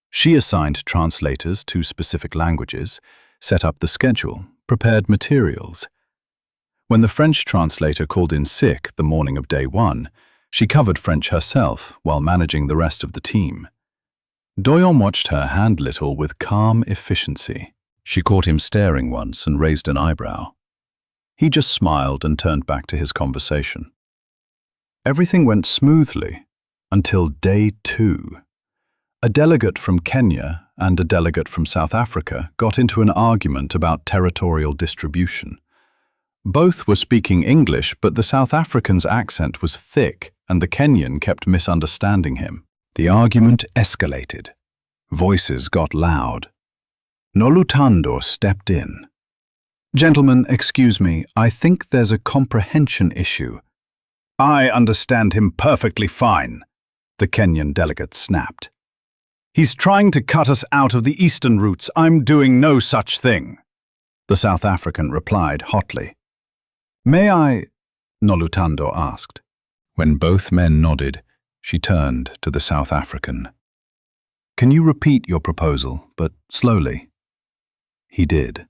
A: She assigned translators to specific languages, set up the schedule, prepared materials. When the French translator called in sick the morning of day 1, she covered French herself while managing the rest of the team. Do-hyun watched her handle it all with calm efficiency. She caught him staring once and raised an eyebrow. He just smiled and turned back to his conversation. Everything went smoothly until day 2. A delegate from Kenya and a delegate from South Africa got into an argument about territorial distribution. Both were speaking English, but the South African's accent was thick and the Kenyan kept misunderstanding him. The argument escalated. Voices got loud. Noluthando stepped in. "Gentlemen, excuse me, I think there's a comprehension issue." "I understand him perfectly fine," the Kenyan delegate snapped. "He's trying to cut us out of the eastern routes. I'm doing no such thing," the South African replied hotly. "May I?" Noluthando asked. When both men nodded, she turned to the South African. "Can you repeat your proposal, but slowly?" He did.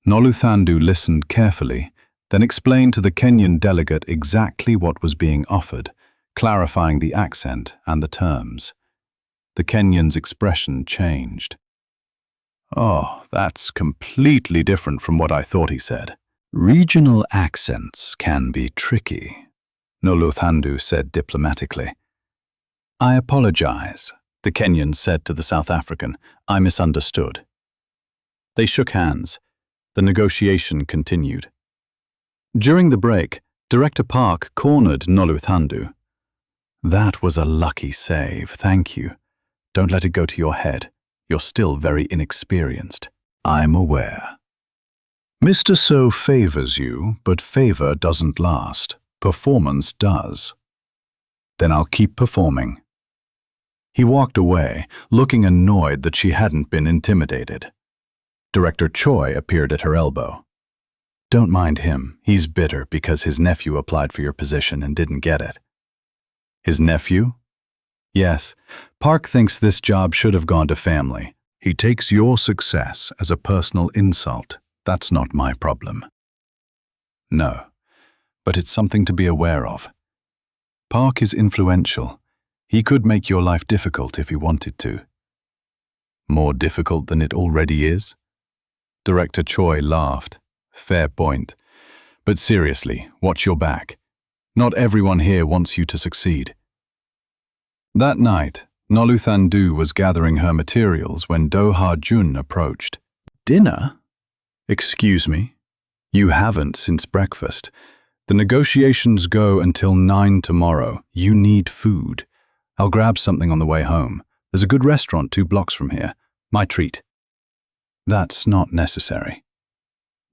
A: Noluthando listened carefully, then explained to the Kenyan delegate exactly what was being offered, clarifying the accent and the terms. The Kenyan's expression changed. "Oh, that's completely different from what I thought," he said. "Regional accents can be tricky," Noluthando said diplomatically. "I apologize," the Kenyan said to the South African. "I misunderstood." They shook hands. The negotiation continued. During the break, Director Park cornered Noluthando. "That was a lucky save, thank you. Don't let it go to your head. You're still very inexperienced." "I'm aware." "Mr. So favors you, but favor doesn't last. Performance does." "Then I'll keep performing." He walked away, looking annoyed that she hadn't been intimidated. Director Choi appeared at her elbow. "Don't mind him. He's bitter because his nephew applied for your position and didn't get it." "His nephew?" "Yes. Park thinks this job should have gone to family. He takes your success as a personal insult. That's not my problem." "No, but it's something to be aware of. Park is influential. He could make your life difficult if he wanted to." "More difficult than it already is?" Director Choi laughed. "Fair point. But seriously, watch your back. Not everyone here wants you to succeed." That night, Noluthando was gathering her materials when Doha Jun approached. "Dinner? Excuse me? You haven't since breakfast. The negotiations go until 9 tomorrow. You need food. I'll grab something on the way home. There's a good restaurant 2 blocks from here. My treat." "That's not necessary."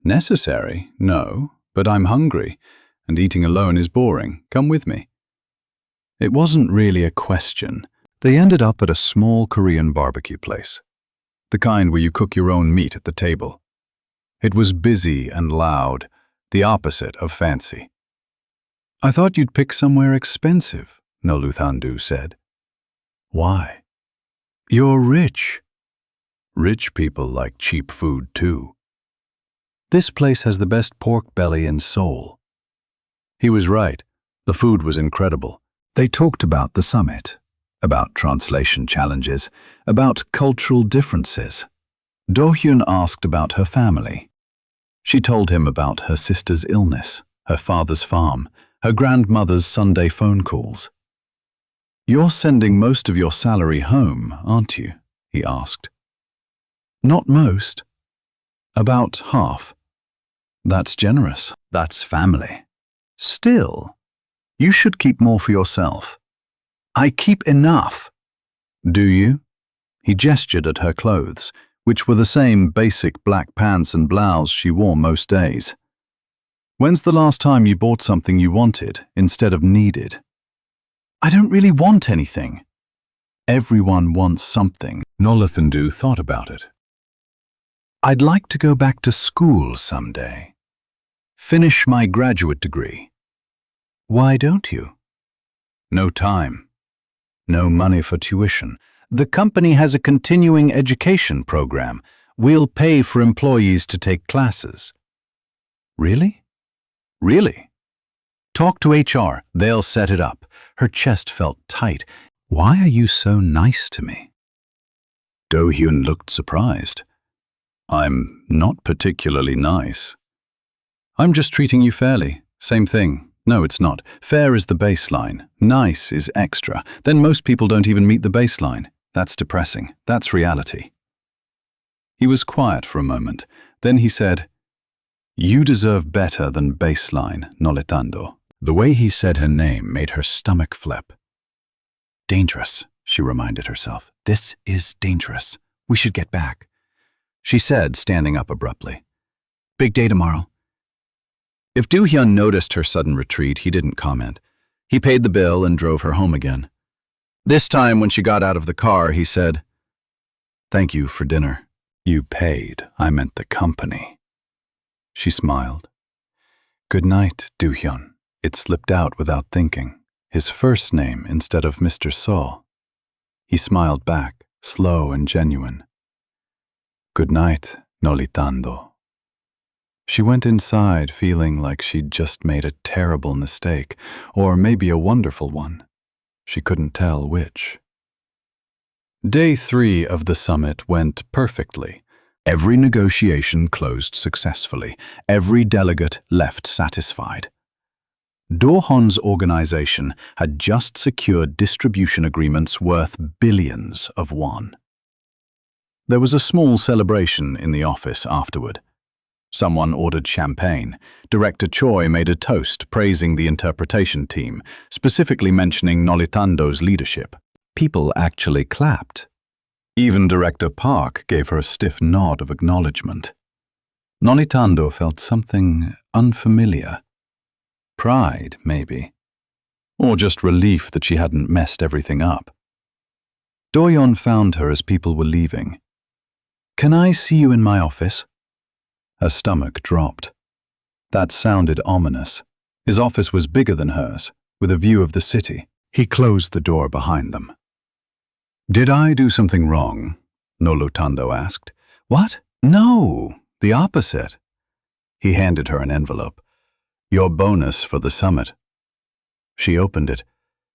A: "Necessary? No, but I'm hungry, and eating alone is boring. Come with me." It wasn't really a question. They ended up at a small Korean barbecue place, the kind where you cook your own meat at the table. It was busy and loud, the opposite of fancy. "I thought you'd pick somewhere expensive," Noluthando said. "Why?" "You're rich." "Rich people like cheap food too." "This place has the best pork belly in Seoul." He was right. The food was incredible. They talked about the summit, about translation challenges, about cultural differences. Do-hyun asked about her family. She told him about her sister's illness, her father's farm, her grandmother's Sunday phone calls. "You're sending most of your salary home, aren't you?" he asked. "Not most. About half." "That's generous. That's family." "Still, you should keep more for yourself." "I keep enough." "Do you?" He gestured at her clothes, which were the same basic black pants and blouse she wore most days. "When's the last time you bought something you wanted instead of needed?" "I don't really want anything." "Everyone wants something." Noluthando thought about it. "I'd like to go back to school someday. Finish my graduate degree." "Why don't you?" "No time. No money for tuition. The company has a continuing education program. We'll pay for employees to take classes." "Really?" "Really. Talk to HR. They'll set it up." Her chest felt tight. "Why are you so nice to me?" Do-hyun looked surprised. "I'm not particularly nice. I'm just treating you fairly. Same thing. No, it's not. Fair is the baseline. Nice is extra. Then most people don't even meet the baseline. That's depressing. That's reality. He was quiet for a moment. Then he said, "You deserve better than baseline, Nolitando." The way he said her name made her stomach flip. "Dangerous," she reminded herself. "This is dangerous. We should get back," she said, standing up abruptly. "Big day tomorrow." If Do-hyun noticed her sudden retreat, he didn't comment. He paid the bill and drove her home again. This time, when she got out of the car, he said, "Thank you for dinner." "You paid. I meant the company." She smiled. "Good night, Do-hyun." It slipped out without thinking. His first name instead of Mr. Saul. He smiled back, slow and genuine. "Good night, Nolitando." She went inside feeling like she'd just made a terrible mistake, or maybe a wonderful one. She couldn't tell which. Day 3 of the summit went perfectly. Every negotiation closed successfully. Every delegate left satisfied. Do-hyun's organization had just secured distribution agreements worth billions of won. There was a small celebration in the office afterward. Someone ordered champagne. Director Choi made a toast praising the interpretation team, specifically mentioning Nolitando's leadership. People actually clapped. Even Director Park gave her a stiff nod of acknowledgement. Nolitando felt something unfamiliar. Pride, maybe. Or just relief that she hadn't messed everything up. Do-hyun found her as people were leaving. "Can I see you in my office?" Her stomach dropped. That sounded ominous. His office was bigger than hers, with a view of the city. He closed the door behind them. "Did I do something wrong?" Nolitando asked. "What? No, the opposite." He handed her an envelope. "Your bonus for the summit." She opened it.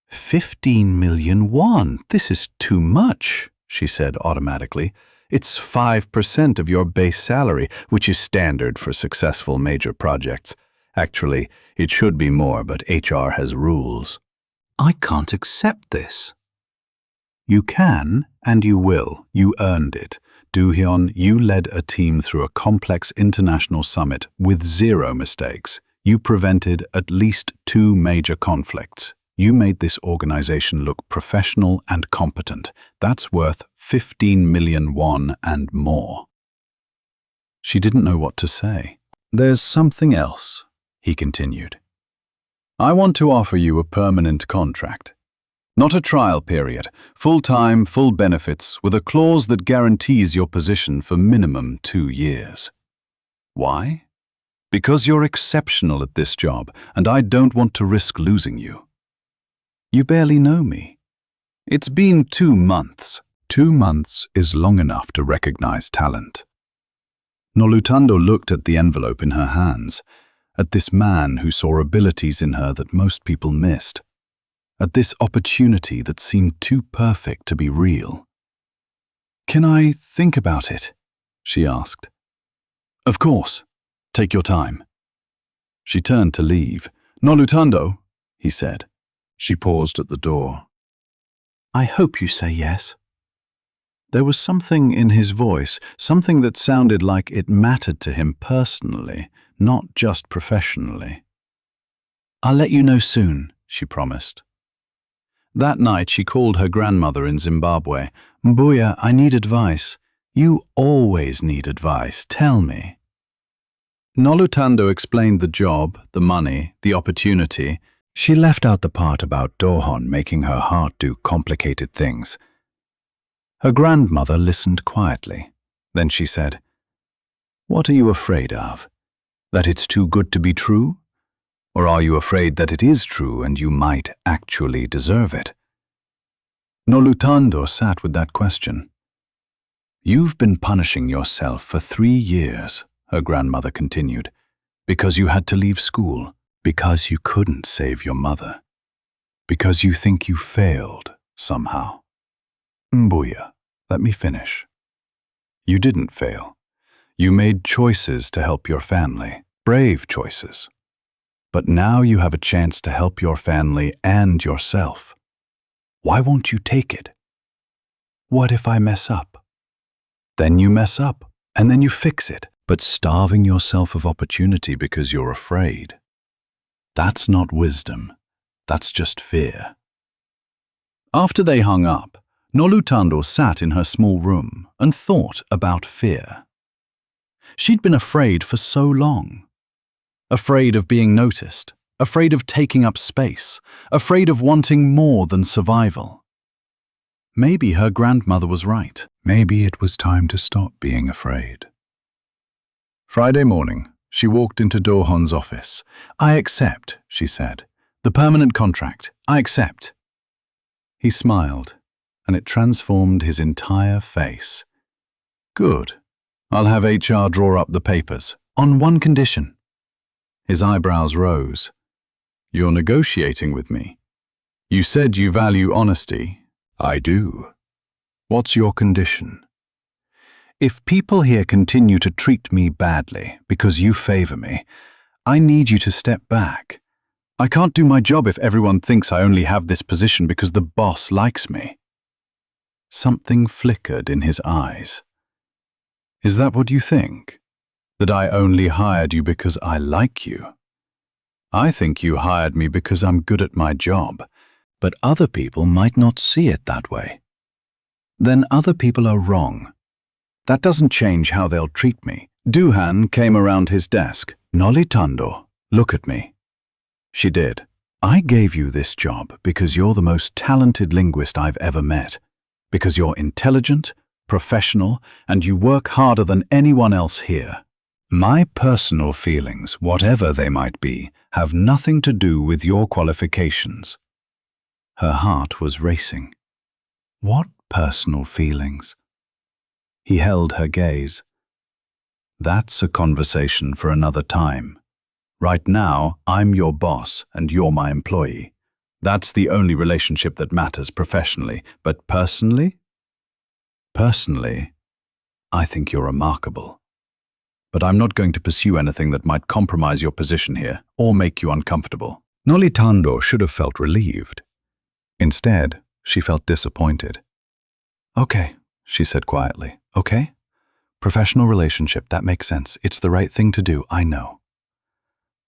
A: 15 million won. This is too much, she said automatically. It's 5% of your base salary, which is standard for successful major projects. Actually, it should be more, but HR has rules. I can't accept this. You can, and you will. You earned it. Do-hyun, you led a team through a complex international summit with 0 mistakes. You prevented at least 2 major conflicts. You made this organization look professional and competent. That's worth 15 million won and more. She didn't know what to say. There's something else, he continued. I want to offer you a permanent contract. Not a trial period, full-time, full benefits, with a clause that guarantees your position for minimum 2 years. Why? Because you're exceptional at this job, and I don't want to risk losing you. You barely know me. It's been 2 months. 2 months is long enough to recognize talent. Nolitando looked at the envelope in her hands, at this man who saw abilities in her that most people missed, at this opportunity that seemed too perfect to be real. Can I think about it? She asked. Of course. Take your time. She turned to leave. Nolitando, he said. She paused at the door. I hope you say yes. There was something in his voice, something that sounded like it mattered to him personally, not just professionally. I'll let you know soon, she promised. That night she called her grandmother in Zimbabwe. Mbuya, I need advice. You always need advice. Tell me. Nolitando explained the job, the money, the opportunity. She left out the part about Do-hyun making her heart do complicated things. Her grandmother listened quietly. Then she said, What are you afraid of? That it's too good to be true? Or are you afraid that it is true and you might actually deserve it? Nolitando sat with that question. You've been punishing yourself for 3 years, her grandmother continued, because you had to leave school, because you couldn't save your mother, because you think you failed somehow. Mbuya, let me finish. You didn't fail. You made choices to help your family, brave choices. But now you have a chance to help your family and yourself. Why won't you take it? what if I mess up? Then you mess up, and then you fix it, but starving yourself of opportunity because you're afraid. That's not wisdom. That's just fear. After they hung up, Nolutando sat in her small room and thought about fear. She'd been afraid for so long. Afraid of being noticed, afraid of taking up space, afraid of wanting more than survival. Maybe her grandmother was right. Maybe it was time to stop being afraid. Friday morning, she walked into Do-hon's office. "I accept," she said. "The permanent contract. I accept." He smiled, and it transformed his entire face. "Good. I'll have HR draw up the papers, on one condition." His eyebrows rose. "You're negotiating with me. You said you value honesty." "I do. What's your condition?" "If people here continue to treat me badly because you favor me, I need you to step back. I can't do my job if everyone thinks I only have this position because the boss likes me." Something flickered in his eyes. "Is that what you think? That I only hired you because I like you? I think you hired me because I'm good at my job, but other people might not see it that way. Then other people are wrong. That doesn't change how they'll treat me." Do-han came around his desk. "Nolitando, look at me." She did. "I gave you this job because you're the most talented linguist I've ever met, because you're intelligent, professional, and you work harder than anyone else here. My personal feelings, whatever they might be, have nothing to do with your qualifications." Her heart was racing. What personal feelings? He held her gaze. "That's a conversation for another time. Right now, I'm your boss and you're my employee. That's the only relationship that matters professionally, but personally? Personally, I think you're remarkable. But I'm not going to pursue anything that might compromise your position here or make you uncomfortable." Nolitando should have felt relieved. Instead, she felt disappointed. "Okay," she said quietly. "Okay? Professional relationship, that makes sense. It's the right thing to do, I know."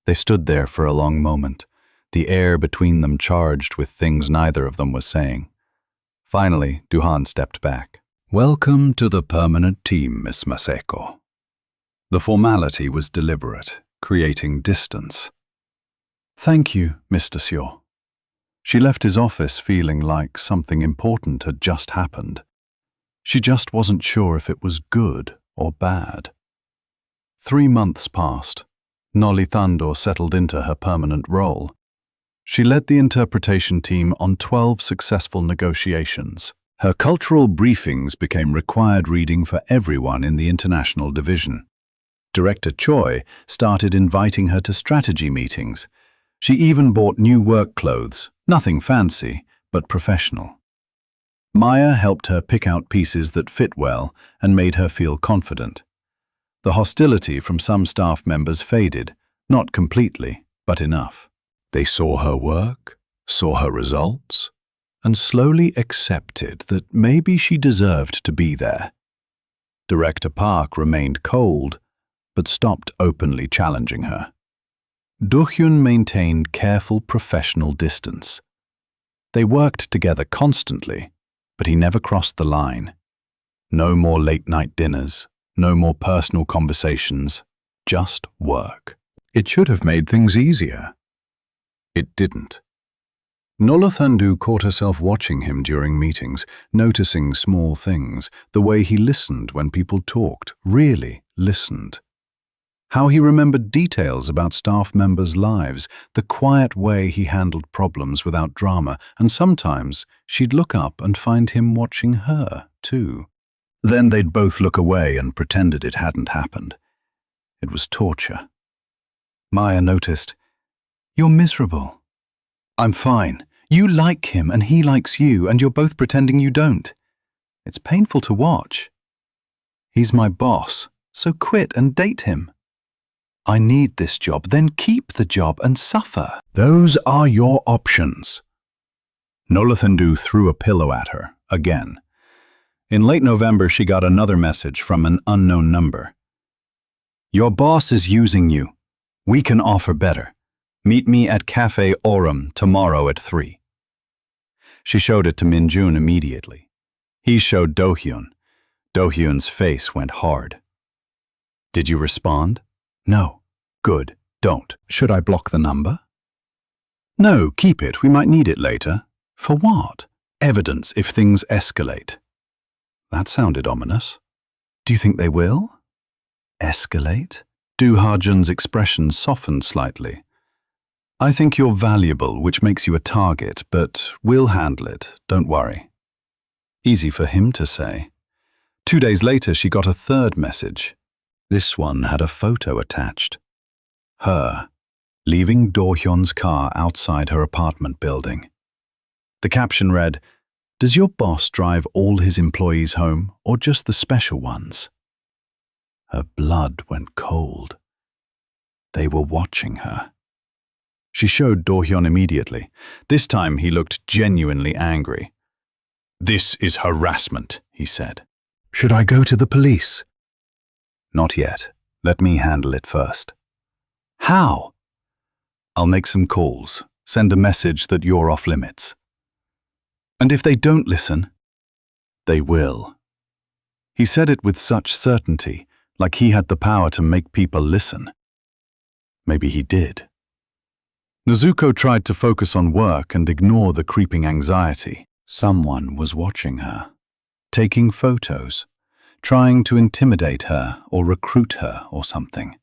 A: They stood there for a long moment, the air between them charged with things neither of them was saying. Finally, Do-han stepped back. "Welcome to the permanent team, Miss Maseko." The formality was deliberate, creating distance. "Thank you, Mr. Seo." She left his office feeling like something important had just happened. She just wasn't sure if it was good or bad. 3 months passed. Nolitando settled into her permanent role. She led the interpretation team on 12 successful negotiations. Her cultural briefings became required reading for everyone in the international division. Director Choi started inviting her to strategy meetings. She even bought new work clothes, nothing fancy, but professional. Maya helped her pick out pieces that fit well and made her feel confident. The hostility from some staff members faded, not completely, but enough. They saw her work, saw her results, and slowly accepted that maybe she deserved to be there. Director Park remained cold, but stopped openly challenging her. Do-hyun maintained careful professional distance. They worked together constantly, but he never crossed the line. No more late-night dinners, no more personal conversations, just work. It should have made things easier. It didn't. Nolitando caught herself watching him during meetings, noticing small things, the way he listened when people talked, really listened. How he remembered details about staff members' lives, the quiet way he handled problems without drama, and sometimes she'd look up and find him watching her, too. Then they'd both look away and pretended it hadn't happened. It was torture. Maya noticed, "You're miserable." "I'm fine. You like him and he likes you, and you're both pretending you don't. It's painful to watch." "He's my boss, so quit and date him." "I need this job, then keep the job and suffer." "Those are your options." Nolitando threw a pillow at her, again. In late November, she got another message from an unknown number. Your boss is using you. We can offer better. Meet me at Cafe Aurum tomorrow at 3. She showed it to Min-jun immediately. He showed Do-hyun. Do-hyun's face went hard. Did you respond? No. Good. Don't. Should I block the number? No, keep it. We might need it later. For what? Evidence if things escalate. That sounded ominous. Do you think they will? Escalate? Do Ha-jun's expression softened slightly. I think you're valuable, which makes you a target, but we'll handle it, don't worry. Easy for him to say. 2 days later, she got a third message. This one had a photo attached. Her, leaving Do-hyun's car outside her apartment building. The caption read, "Does your boss drive all his employees home, or just the special ones?" Her blood went cold. They were watching her. She showed Do-hyun immediately. This time he looked genuinely angry. "This is harassment," he said. "Should I go to the police?" "Not yet. Let me handle it first." "How?" "I'll make some calls, send a message that you're off limits. And if they don't listen, they will." He said it with such certainty, like he had the power to make people listen. Maybe he did. Nezuko tried to focus on work and ignore the creeping anxiety. Someone was watching her, taking photos, trying to intimidate her or recruit her or something.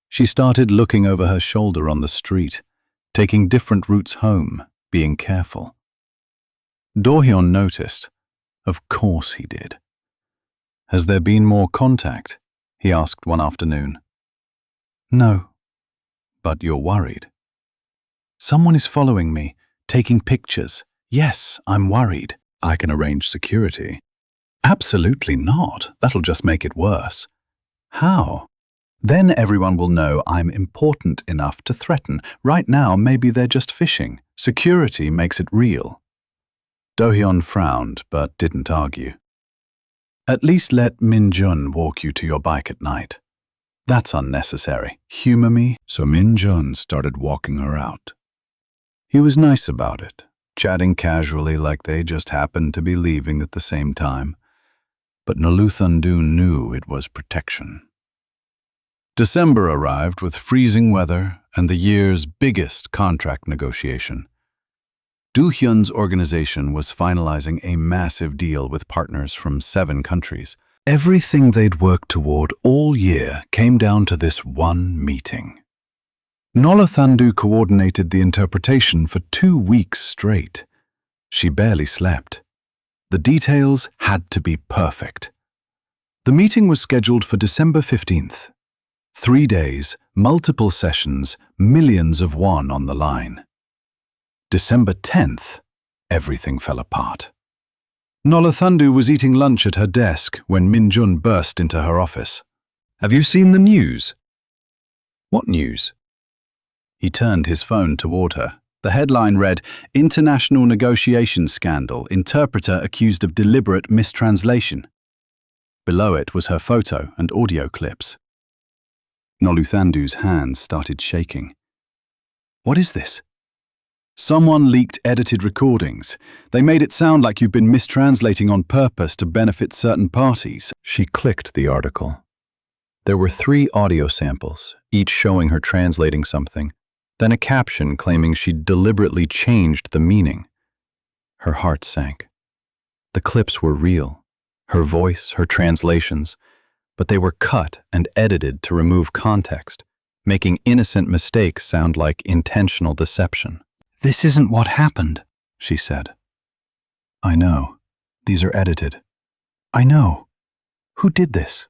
A: She started looking over her shoulder on the street, taking different routes home, being careful. Do-hyun noticed. Of course he did. "Has there been more contact?" he asked one afternoon. "No." "But you're worried." "Someone is following me, taking pictures. Yes, I'm worried." "I can arrange security." "Absolutely not. That'll just make it worse." "How?" "Then everyone will know I'm important enough to threaten. Right now, maybe they're just fishing. Security makes it real." Do-hyun frowned, but didn't argue. "At least let Min-jun walk you to your bike at night." "That's unnecessary. Humor me." So Min-jun started walking her out. He was nice about it, chatting casually like they just happened to be leaving at the same time. But Noluthandu knew it was protection. December arrived with freezing weather and the year's biggest contract negotiation. Do-hyun's organization was finalizing a massive deal with partners from 7 countries. Everything they'd worked toward all year came down to this one meeting. Noluthandu coordinated the interpretation for 2 weeks straight. She barely slept. The details had to be perfect. The meeting was scheduled for December 15th. 3 days, multiple sessions, millions of won on the line. December 10th, everything fell apart. Noluthandu was eating lunch at her desk when Min-jun burst into her office. "Have you seen the news?" "What news?" He turned his phone toward her. The headline read, "International Negotiation Scandal, Interpreter Accused of Deliberate Mistranslation." Below it was her photo and audio clips. Noluthandu's hands started shaking. "What is this?" "Someone leaked edited recordings. They made it sound like you've been mistranslating on purpose to benefit certain parties." She clicked the article. There were 3 audio samples, each showing her translating something, then a caption claiming she'd deliberately changed the meaning. Her heart sank. The clips were real, her voice, her translations, but they were cut and edited to remove context, making innocent mistakes sound like intentional deception. "This isn't what happened," she said. "I know. These are edited." "I know. Who did this?"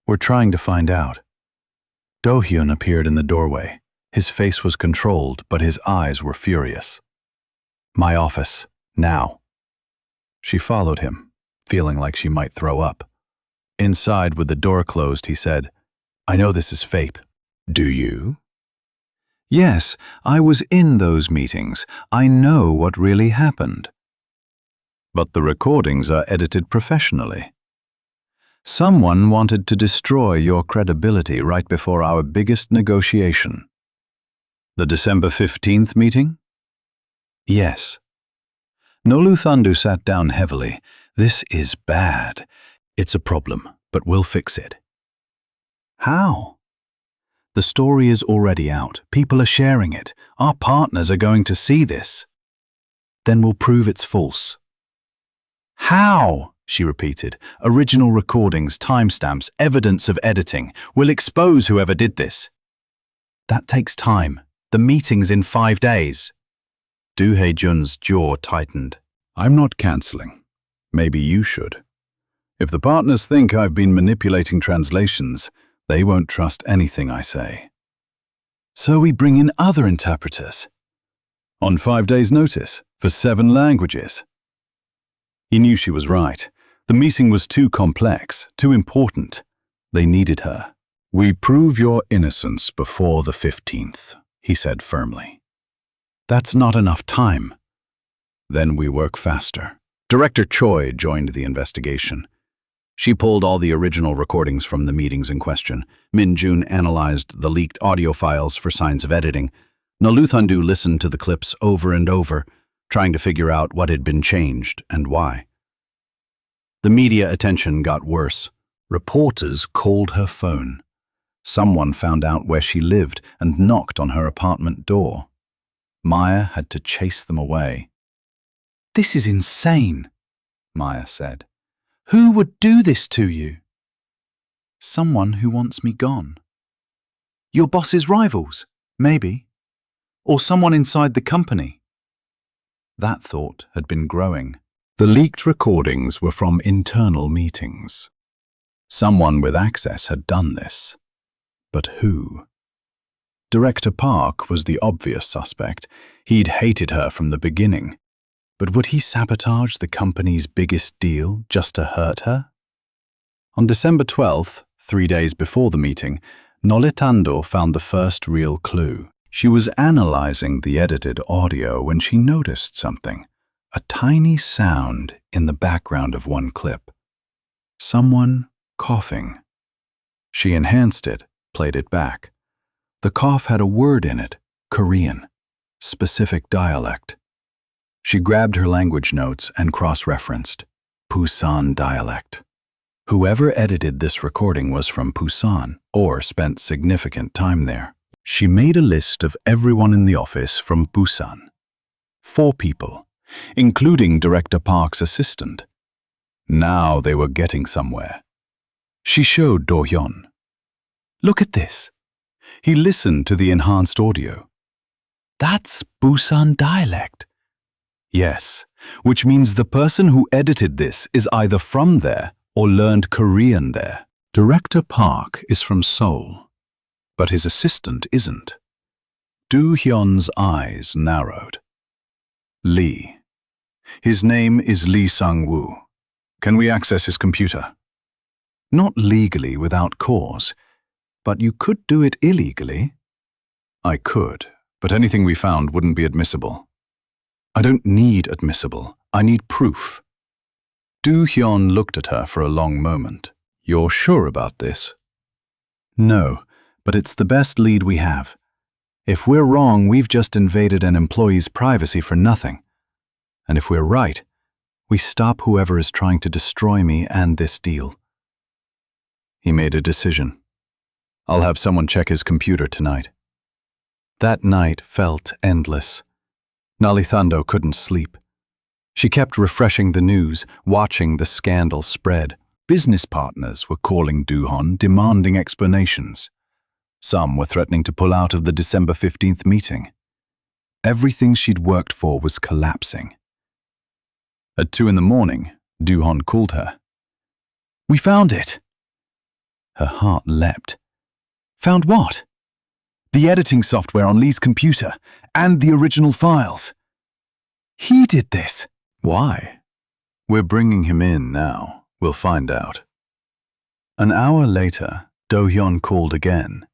A: "We're trying to find out." Do-hyun appeared in the doorway. His face was controlled, but his eyes were furious. "My office, now." She followed him, feeling like she might throw up. Inside, with the door closed, he said, "I know this is fake." "Do you?" "Yes, I was in those meetings. I know what really happened." but the recordings are edited professionally. Someone wanted to destroy your credibility right before our biggest negotiation. The December 15th meeting? Yes. Noluthandu sat down heavily. This is bad. It's a problem, but we'll fix it. How? The story is already out. People are sharing it. Our partners are going to see this. Then we'll prove it's false. How? She repeated. Original recordings, timestamps, evidence of editing. We'll expose whoever did this. That takes time. The meeting's in 5 days. Do Hye-jun's jaw tightened. I'm not cancelling. Maybe you should. If the partners think I've been manipulating translations, they won't trust anything I say. So we bring in other interpreters. On 5 days' notice, for 7 languages. He knew she was right. The meeting was too complex, too important. They needed her. We prove your innocence before the 15th, he said firmly. That's not enough time. Then we work faster. Director Choi joined the investigation. She pulled all the original recordings from the meetings in question. Min-jun analyzed the leaked audio files for signs of editing. Noluthandu listened to the clips over and over, trying to figure out what had been changed and why. The media attention got worse. Reporters called her phone. Someone found out where she lived and knocked on her apartment door. Maya had to chase them away. This is insane, Maya said. Who would do this to you? Someone who wants me gone. Your boss's rivals, maybe. Or someone inside the company. That thought had been growing. The leaked recordings were from internal meetings. Someone with access had done this. But who? Director Park was the obvious suspect. He'd hated her from the beginning. But would he sabotage the company's biggest deal just to hurt her? On December 12th, 3 days before the meeting, Noluthandu found the first real clue. She was analyzing the edited audio when she noticed something. A tiny sound in the background of one clip. Someone coughing. She enhanced it, played it back. The cough had a word in it, Korean, specific dialect. She grabbed her language notes and cross-referenced, Busan dialect. Whoever edited this recording was from Busan or spent significant time there. She made a list of everyone in the office from Busan. 4 people. Including Director Park's assistant. Now they were getting somewhere. She showed Do-hyun. Look at this. He listened to the enhanced audio. That's Busan dialect. Yes, which means the person who edited this is either from there or learned Korean there. Director Park is from Seoul, but his assistant isn't. Do-hyun's eyes narrowed. Lee. His name is Lee Sang-woo. Can we access his computer? Not legally without cause, but you could do it illegally. I could, but anything we found wouldn't be admissible. I don't need admissible. I need proof. Do-hyun looked at her for a long moment. You're sure about this? No, but it's the best lead we have. If we're wrong, we've just invaded an employee's privacy for nothing. And if we're right, we stop whoever is trying to destroy me and this deal. He made a decision. I'll have someone check his computer tonight. That night felt endless. Noluthandu couldn't sleep. She kept refreshing the news, watching the scandal spread. Business partners were calling Do-hyun, demanding explanations. Some were threatening to pull out of the December 15th meeting. Everything she'd worked for was collapsing. At 2 in the morning, Do-hyun called her. We found it! Her heart leapt. Found what? The editing software on Lee's computer, and the original files. He did this. Why? We're bringing him in now. We'll find out. An hour later, Do-hyun called again.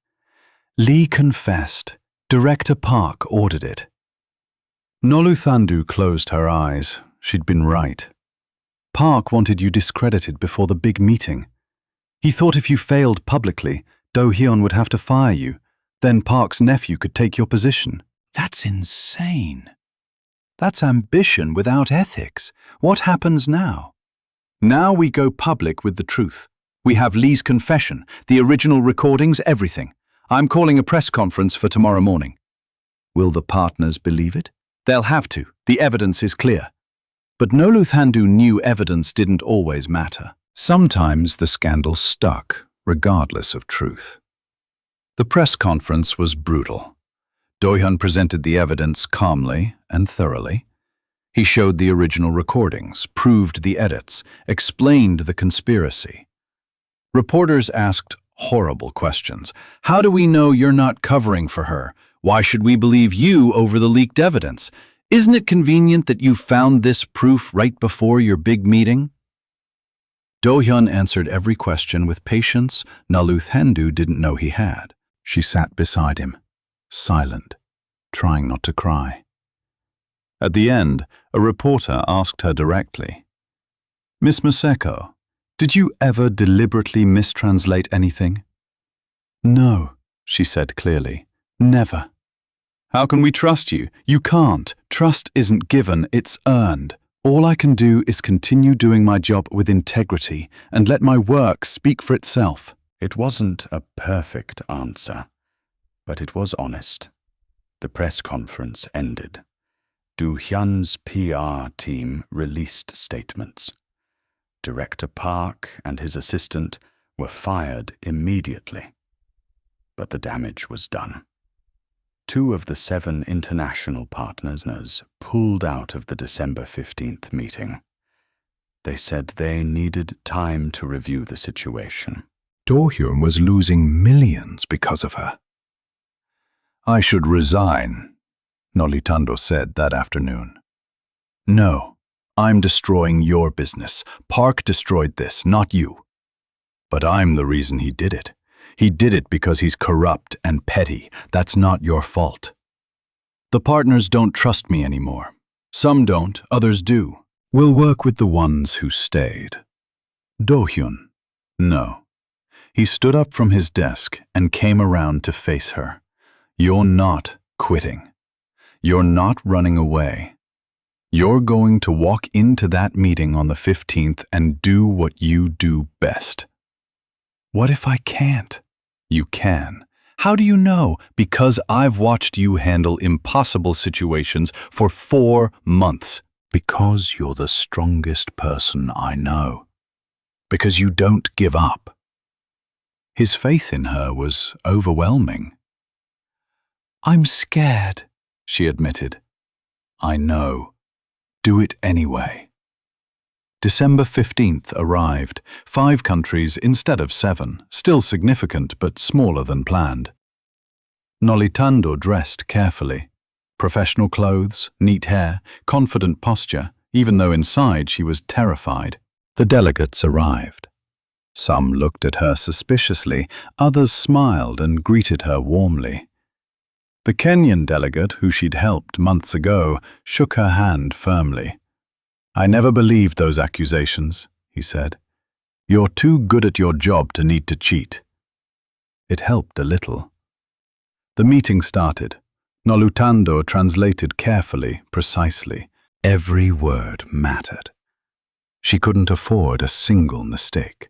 A: Lee confessed. Director Park ordered it. Noluthandu closed her eyes. She'd been right. Park wanted you discredited before the big meeting. He thought if you failed publicly, Do-hyun would have to fire you. Then Park's nephew could take your position. That's insane. That's ambition without ethics. What happens now? Now we go public with the truth. We have Lee's confession, the original recordings, everything. I'm calling a press conference for tomorrow morning. Will the partners believe it? They'll have to. The evidence is clear. But Noluth Handu knew evidence didn't always matter. Sometimes the scandal stuck, regardless of truth. The press conference was brutal. Do-hyun presented the evidence calmly and thoroughly. He showed the original recordings, proved the edits, explained the conspiracy. Reporters asked horrible questions. How do we know you're not covering for her? Why should we believe you over the leaked evidence? Isn't it convenient that you found this proof right before your big meeting? Do-hyun answered every question with patience Noluth Handu didn't know he had. She sat beside him, silent, trying not to cry. At the end, a reporter asked her directly, "Miss Maseko, did you ever deliberately mistranslate anything?" "No," she said clearly, "never." "How can we trust you? You can't. Trust isn't given, it's earned. All I can do is continue doing my job with integrity and let my work speak for itself."
B: It wasn't a perfect answer, but it was honest. The press conference ended. Do-hyun's PR team released statements. Director Park and his assistant were fired immediately. But the damage was done. 2 of the 7 international partners pulled out of the December 15th meeting. They said they needed time to review the situation.
A: Do-hyun was losing millions because of her. "I should resign," Nolitando said that afternoon. "No, I'm destroying your business. Park destroyed this, not you. But I'm the reason he did it. He did it because he's corrupt and petty. That's not your fault. The partners don't trust me anymore. Some don't, others do. We'll work with the ones who stayed." Do-hyun, no. He stood up from his desk and came around to face her. "You're not quitting. You're not running away. You're going to walk into that meeting on the 15th and do what you do best." "What if I can't?" "You can. How do you know? Because I've watched you handle impossible situations for 4 months. Because you're the strongest person I know. Because you don't give up." His faith in her was overwhelming. "I'm scared," she admitted. "I know. Do it anyway." December 15th arrived, 5 countries instead of 7, still significant but smaller than planned. Nolitando dressed carefully. Professional clothes, neat hair, confident posture, even though inside she was terrified. The delegates arrived. Some looked at her suspiciously, others smiled and greeted her warmly. The Kenyan delegate, who she'd helped months ago, shook her hand firmly. "I never believed those accusations," he said. "You're too good at your job to need to cheat." It helped a little. The meeting started. Nolutando translated carefully, precisely. Every word mattered. She couldn't afford a single mistake.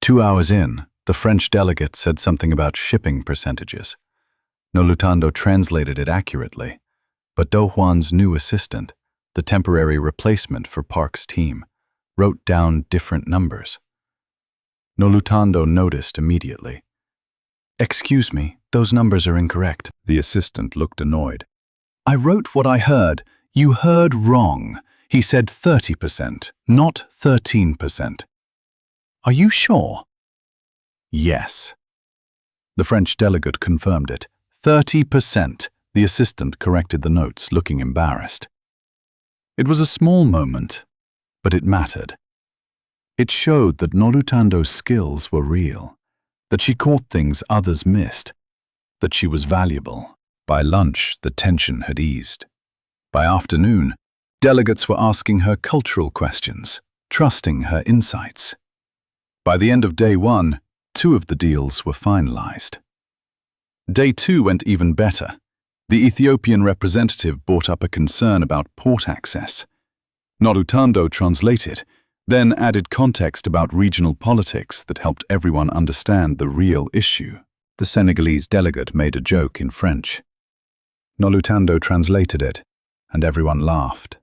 A: 2 hours in, the French delegate said something about shipping percentages. Nolutando translated it accurately, but Do-hwan's new assistant, the temporary replacement for Park's team, wrote down different numbers. Nolutando noticed immediately. "Excuse me, those numbers are incorrect." The assistant looked annoyed. "I wrote what I heard. You heard wrong. He said 30%, not 13%. Are you sure?" "Yes." The French delegate confirmed it. 30%. The assistant corrected the notes, looking embarrassed. It was a small moment, but it mattered. It showed that Nolutando's skills were real, that she caught things others missed, that she was valuable. By lunch, the tension had eased. By afternoon, delegates were asking her cultural questions. trusting her insights. By the end of day 1, 2 of the deals were finalized. Day 2 went even better. The Ethiopian representative brought up a concern about port access. Nolutando translated, then added context about regional politics that helped everyone understand the real issue. The Senegalese delegate made a joke in French. Nolutando translated it, and everyone laughed.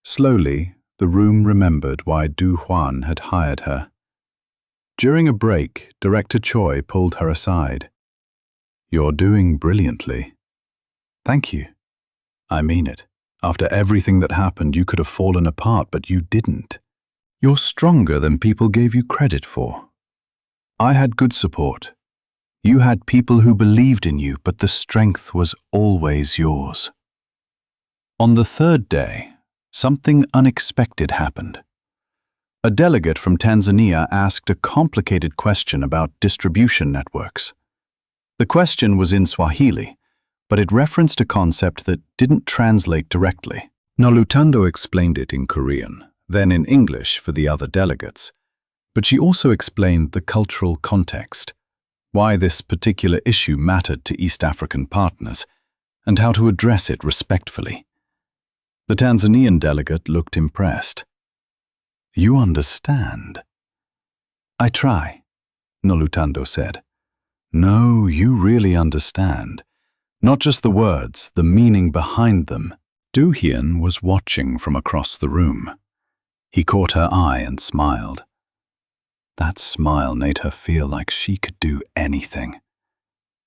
A: Slowly, the room remembered why Du Juan had hired her. During a break, Director Choi pulled her aside. "You're doing brilliantly." "Thank you. I mean it. After everything that happened, you could have fallen apart, but you didn't. You're stronger than people gave you credit for. I had good support. You had people who believed in you, but the strength was always yours." On the 3rd day, something unexpected happened. A delegate from Tanzania asked a complicated question about distribution networks. The question was in Swahili, but it referenced a concept that didn't translate directly. Nolutando explained it in Korean, then in English for the other delegates. But she also explained the cultural context, why this particular issue mattered to East African partners, and how to address it respectfully. The Tanzanian delegate looked impressed. "You understand?" "I try," Nolutando said. "No, you really understand. Not just the words, the meaning behind them." Du Hyun was watching from across the room. He caught her eye and smiled. That smile made her feel like she could do anything.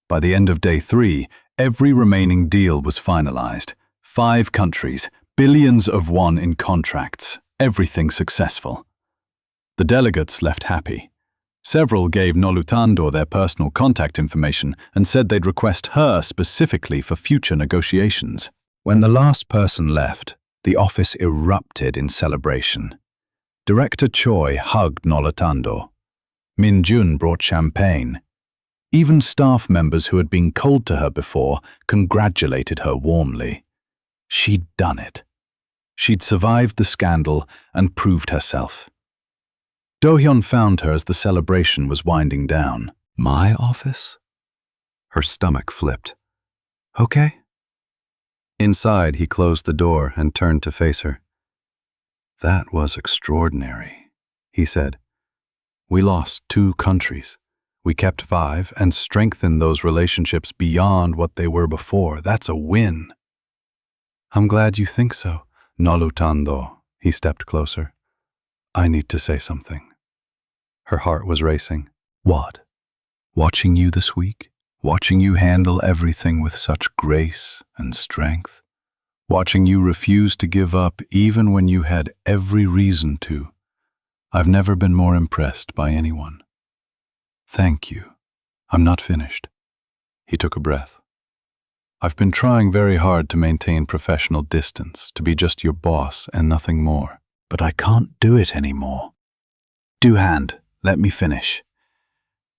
A: By the end of day 3, every remaining deal was finalized. 5 countries, billions of won in contracts, everything successful. The delegates left happy. Several gave Nolutando their personal contact information and said they'd request her specifically for future negotiations. When the last person left, the office erupted in celebration. Director Choi hugged Nolutando. Min Jun brought champagne. Even staff members who had been cold to her before congratulated her warmly. She'd done it. She'd survived the scandal and proved herself. Do-hyun found her as the celebration was winding down. "My office?" Her stomach flipped. "Okay." Inside, he closed the door and turned to face her. "That was extraordinary," he said. "We lost 2 countries. We kept 5 and strengthened those relationships beyond what they were before. That's a win." "I'm glad you think so, Nolutando." He stepped closer. "I need to say something." Her heart was racing. "What?" "Watching you this week, watching you handle everything with such grace and strength, watching you refuse to give up even when you had every reason to. I've never been more impressed by anyone. Thank you. I'm not finished." He took a breath. "I've been trying very hard to maintain professional distance, to be just your boss and nothing more. But I can't do it anymore. Do-hand, let me finish.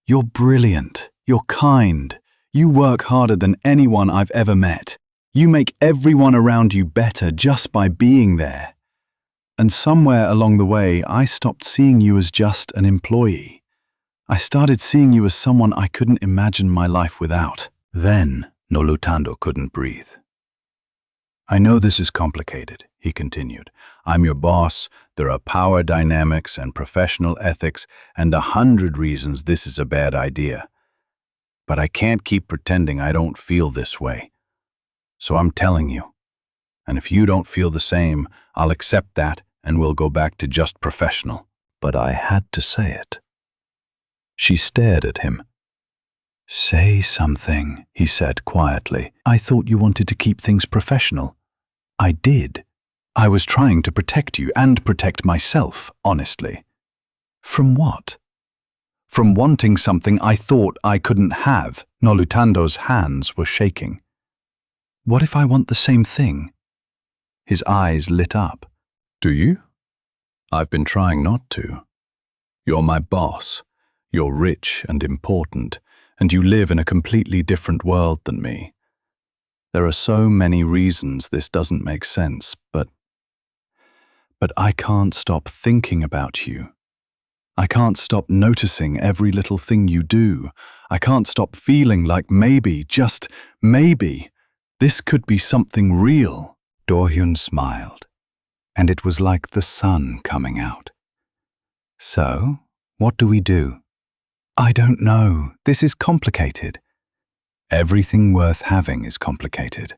A: You're brilliant. You're kind. You work harder than anyone I've ever met. You make everyone around you better just by being there. And somewhere along the way, I stopped seeing you as just an employee. I started seeing you as someone I couldn't imagine my life without." Then Nolutando couldn't breathe. "I know this is complicated," he continued. "I'm your boss, there are power dynamics and professional ethics and 100 reasons this is a bad idea. But I can't keep pretending I don't feel this way. So I'm telling you. And if you don't feel the same, I'll accept that and we'll go back to just professional." But I had to say it. She stared at him. "Say something," he said quietly. "I thought you wanted to keep things professional." "I did. I was trying to protect you and protect myself, honestly." "From what?" "From wanting something I thought I couldn't have." Nolutando's hands were shaking. "What if I want the same thing?" His eyes lit up. "Do you?" "I've been trying not to. You're my boss. You're rich and important, and you live in a completely different world than me. There are so many reasons this doesn't make sense, but But I can't stop thinking about you. I can't stop noticing every little thing you do. I can't stop feeling like maybe, just maybe, this could be something real." Do-hyun smiled, and it was like the sun coming out. "So, what do we do?" "I don't know. This is complicated." "Everything worth having is complicated."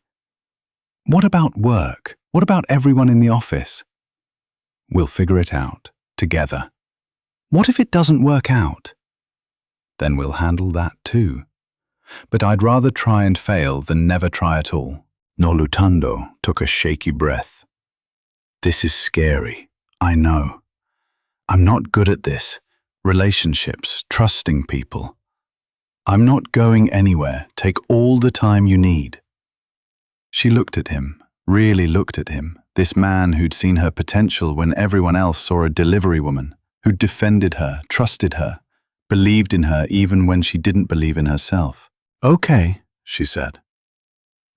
A: "What about work? What about everyone in the office?" "We'll figure it out, together." "What if it doesn't work out?" "Then we'll handle that too. But I'd rather try and fail than never try at all." Nolutando took a shaky breath. "This is scary, I know. I'm not good at this. Relationships, trusting people. I'm not going anywhere. Take all the time you need." She looked at him, really looked at him, this man who'd seen her potential when everyone else saw a delivery woman, who'd defended her, trusted her, believed in her even when she didn't believe in herself. "Okay," she said.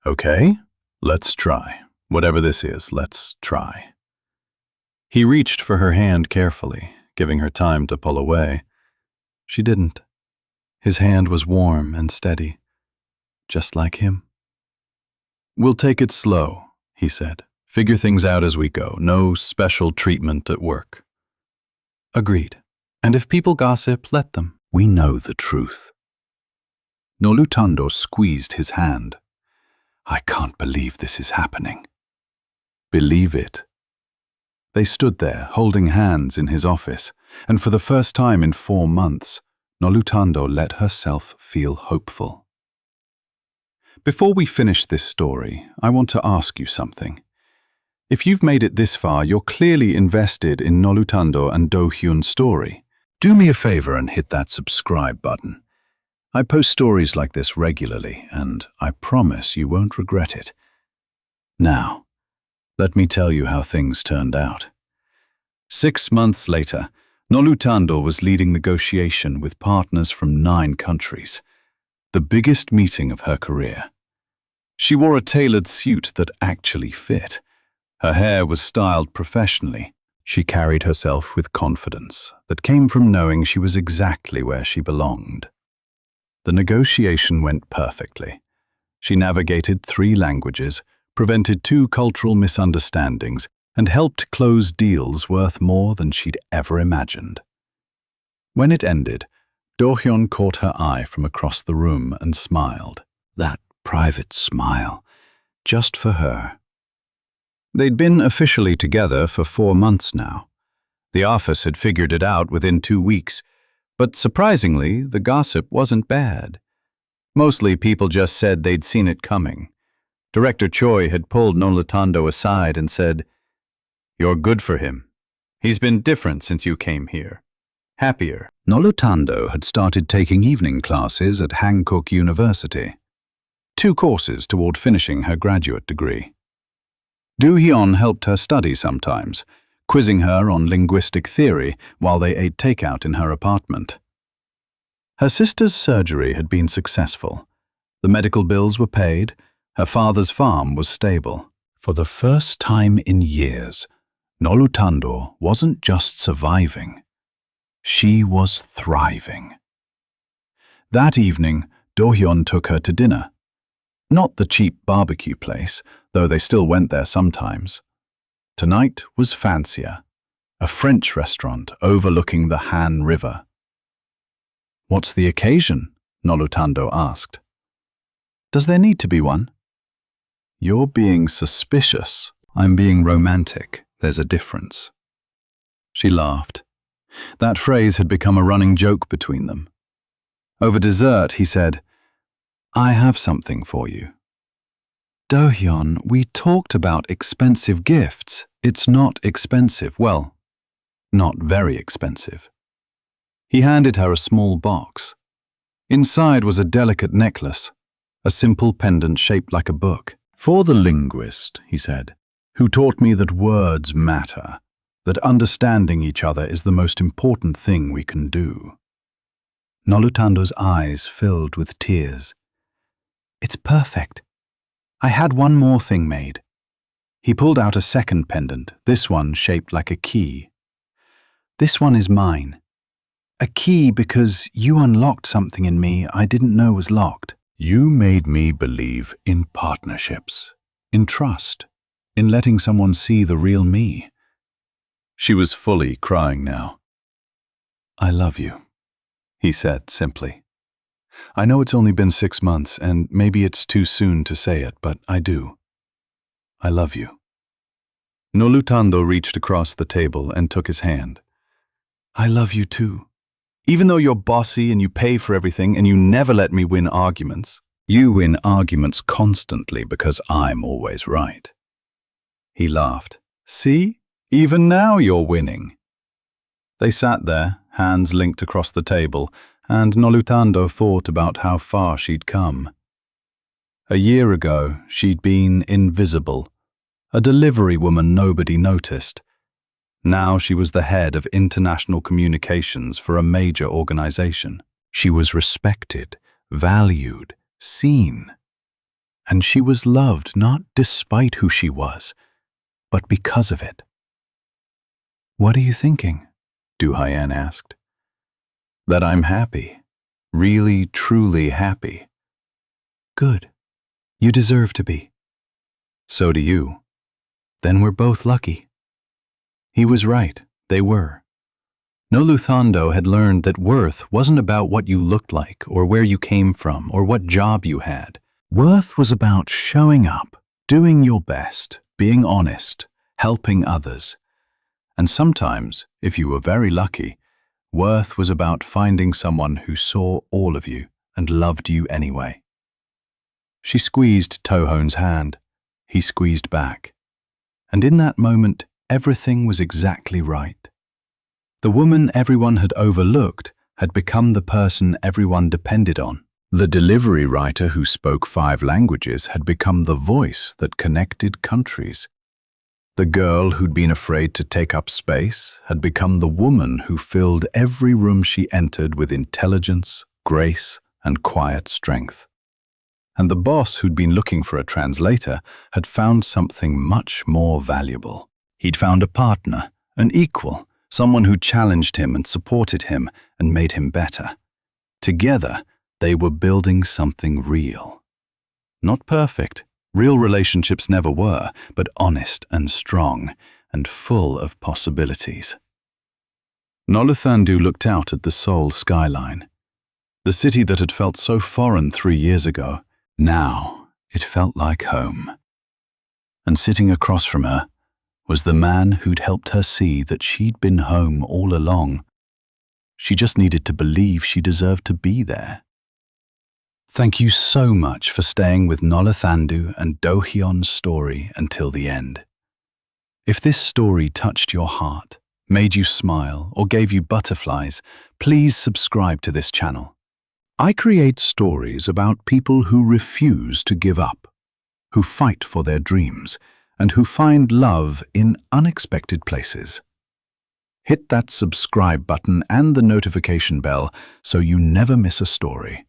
A: "Okay, let's try. Whatever this is, let's try." He reached for her hand carefully, giving her time to pull away. She didn't. His hand was warm and steady, just like him. "We'll take it slow," he said. "Figure things out as we go. No special treatment at work." "Agreed. And if people gossip, let them. We know the truth." Nolutando squeezed his hand. "I can't believe this is happening." "Believe it." They stood there, holding hands in his office, and for the first time in 4 months, Nolutando let herself feel hopeful. Before we finish this story, I want to ask you something. If you've made it this far, you're clearly invested in Nolutando and Do-hyun's story. Do me a favor and hit that subscribe button. I post stories like this regularly, and I promise you won't regret it. Now, let me tell you how things turned out. 6 months later, Nolutando was leading negotiation with partners from 9 countries, the biggest meeting of her career. She wore a tailored suit that actually fit. Her hair was styled professionally. She carried herself with confidence that came from knowing she was exactly where she belonged. The negotiation went perfectly. She navigated 3 languages, prevented 2 cultural misunderstandings, and helped close deals worth more than she'd ever imagined. When it ended, Do-hyun caught her eye from across the room and smiled. That private smile, just for her. They'd been officially together for 4 months now. The office had figured it out within 2 weeks, but surprisingly, the gossip wasn't bad. Mostly people just said they'd seen it coming. Director Choi had pulled Nolutando aside and said, "You're good for him. He's been different since you came here. Happier." Nolutando had started taking evening classes at Hankook University. 2 courses toward finishing her graduate degree. Do-hyun helped her study sometimes, quizzing her on linguistic theory while they ate takeout in her apartment. Her sister's surgery had been successful. The medical bills were paid. Her father's farm was stable. For the first time in years, Nolutando wasn't just surviving. She was thriving. That evening, Do-hyun took her to dinner. Not the cheap barbecue place, though they still went there sometimes. Tonight was fancier, a French restaurant overlooking the Han River. "What's the occasion?" Nolutando asked. "Does there need to be one?" "You're being suspicious." "I'm being romantic. There's a difference." She laughed. That phrase had become a running joke between them. Over dessert, he said, "I have something for you." "Do-hyun, we talked about expensive gifts. It's not expensive. Well, not very expensive." He handed her a small box. Inside was a delicate necklace, a simple pendant shaped like a book. "For the linguist," he said, "who taught me that words matter, that understanding each other is the most important thing we can do." Nolutando's eyes filled with tears. "It's perfect. I had one more thing made." He pulled out a second pendant, this one shaped like a key. This one is mine. A key because you unlocked something in me I didn't know was locked. You made me believe in partnerships, in trust, in letting someone see the real me. She was fully crying now. I love you, he said simply. I know it's only been 6 months, and maybe it's too soon to say it, but I do. I love you. Nolutando reached across the table and took his hand. I love you too. Even though you're bossy and you pay for everything and you never let me win arguments. You win arguments constantly because I'm always right. He laughed. See? Even now you're winning. They sat there, hands linked across the table, and Nolutando thought about how far she'd come. A year ago, she'd been invisible, a delivery woman nobody noticed. Now she was the head of international communications for a major organization. She was respected, valued, seen. And she was loved not despite who she was, but because of it. What are you thinking? Du Haiyan asked. That I'm happy. Really, truly happy. Good. You deserve to be. So do you. Then we're both lucky. He was right, they were. Nolutando had learned that worth wasn't about what you looked like or where you came from or what job you had. Worth was about showing up, doing your best, being honest, helping others. And sometimes, if you were very lucky, worth was about finding someone who saw all of you and loved you anyway. She squeezed Tohon's hand. He squeezed back. And in that moment, everything was exactly right. The woman everyone had overlooked had become the person everyone depended on. The delivery writer who spoke 5 languages had become the voice that connected countries. The girl who'd been afraid to take up space had become the woman who filled every room she entered with intelligence, grace, and quiet strength. And the boss who'd been looking for a translator had found something much more valuable. He'd found a partner, an equal, someone who challenged him and supported him and made him better. Together, they were building something real. Not perfect. Real relationships never were, but honest and strong and full of possibilities. Nolutando looked out at the Seoul skyline. The city that had felt so foreign 3 years ago, now it felt like home. And sitting across from her was the man who'd helped her see that she'd been home all along. She just needed to believe she deserved to be there. Thank you so much for staying with Nolutando and Do Hyun's story until the end. If this story touched your heart, made you smile, or gave you butterflies, please subscribe to this channel. I create stories about people who refuse to give up, who fight for their dreams, and who find love in unexpected places. Hit that subscribe button and the notification bell so you never miss a story.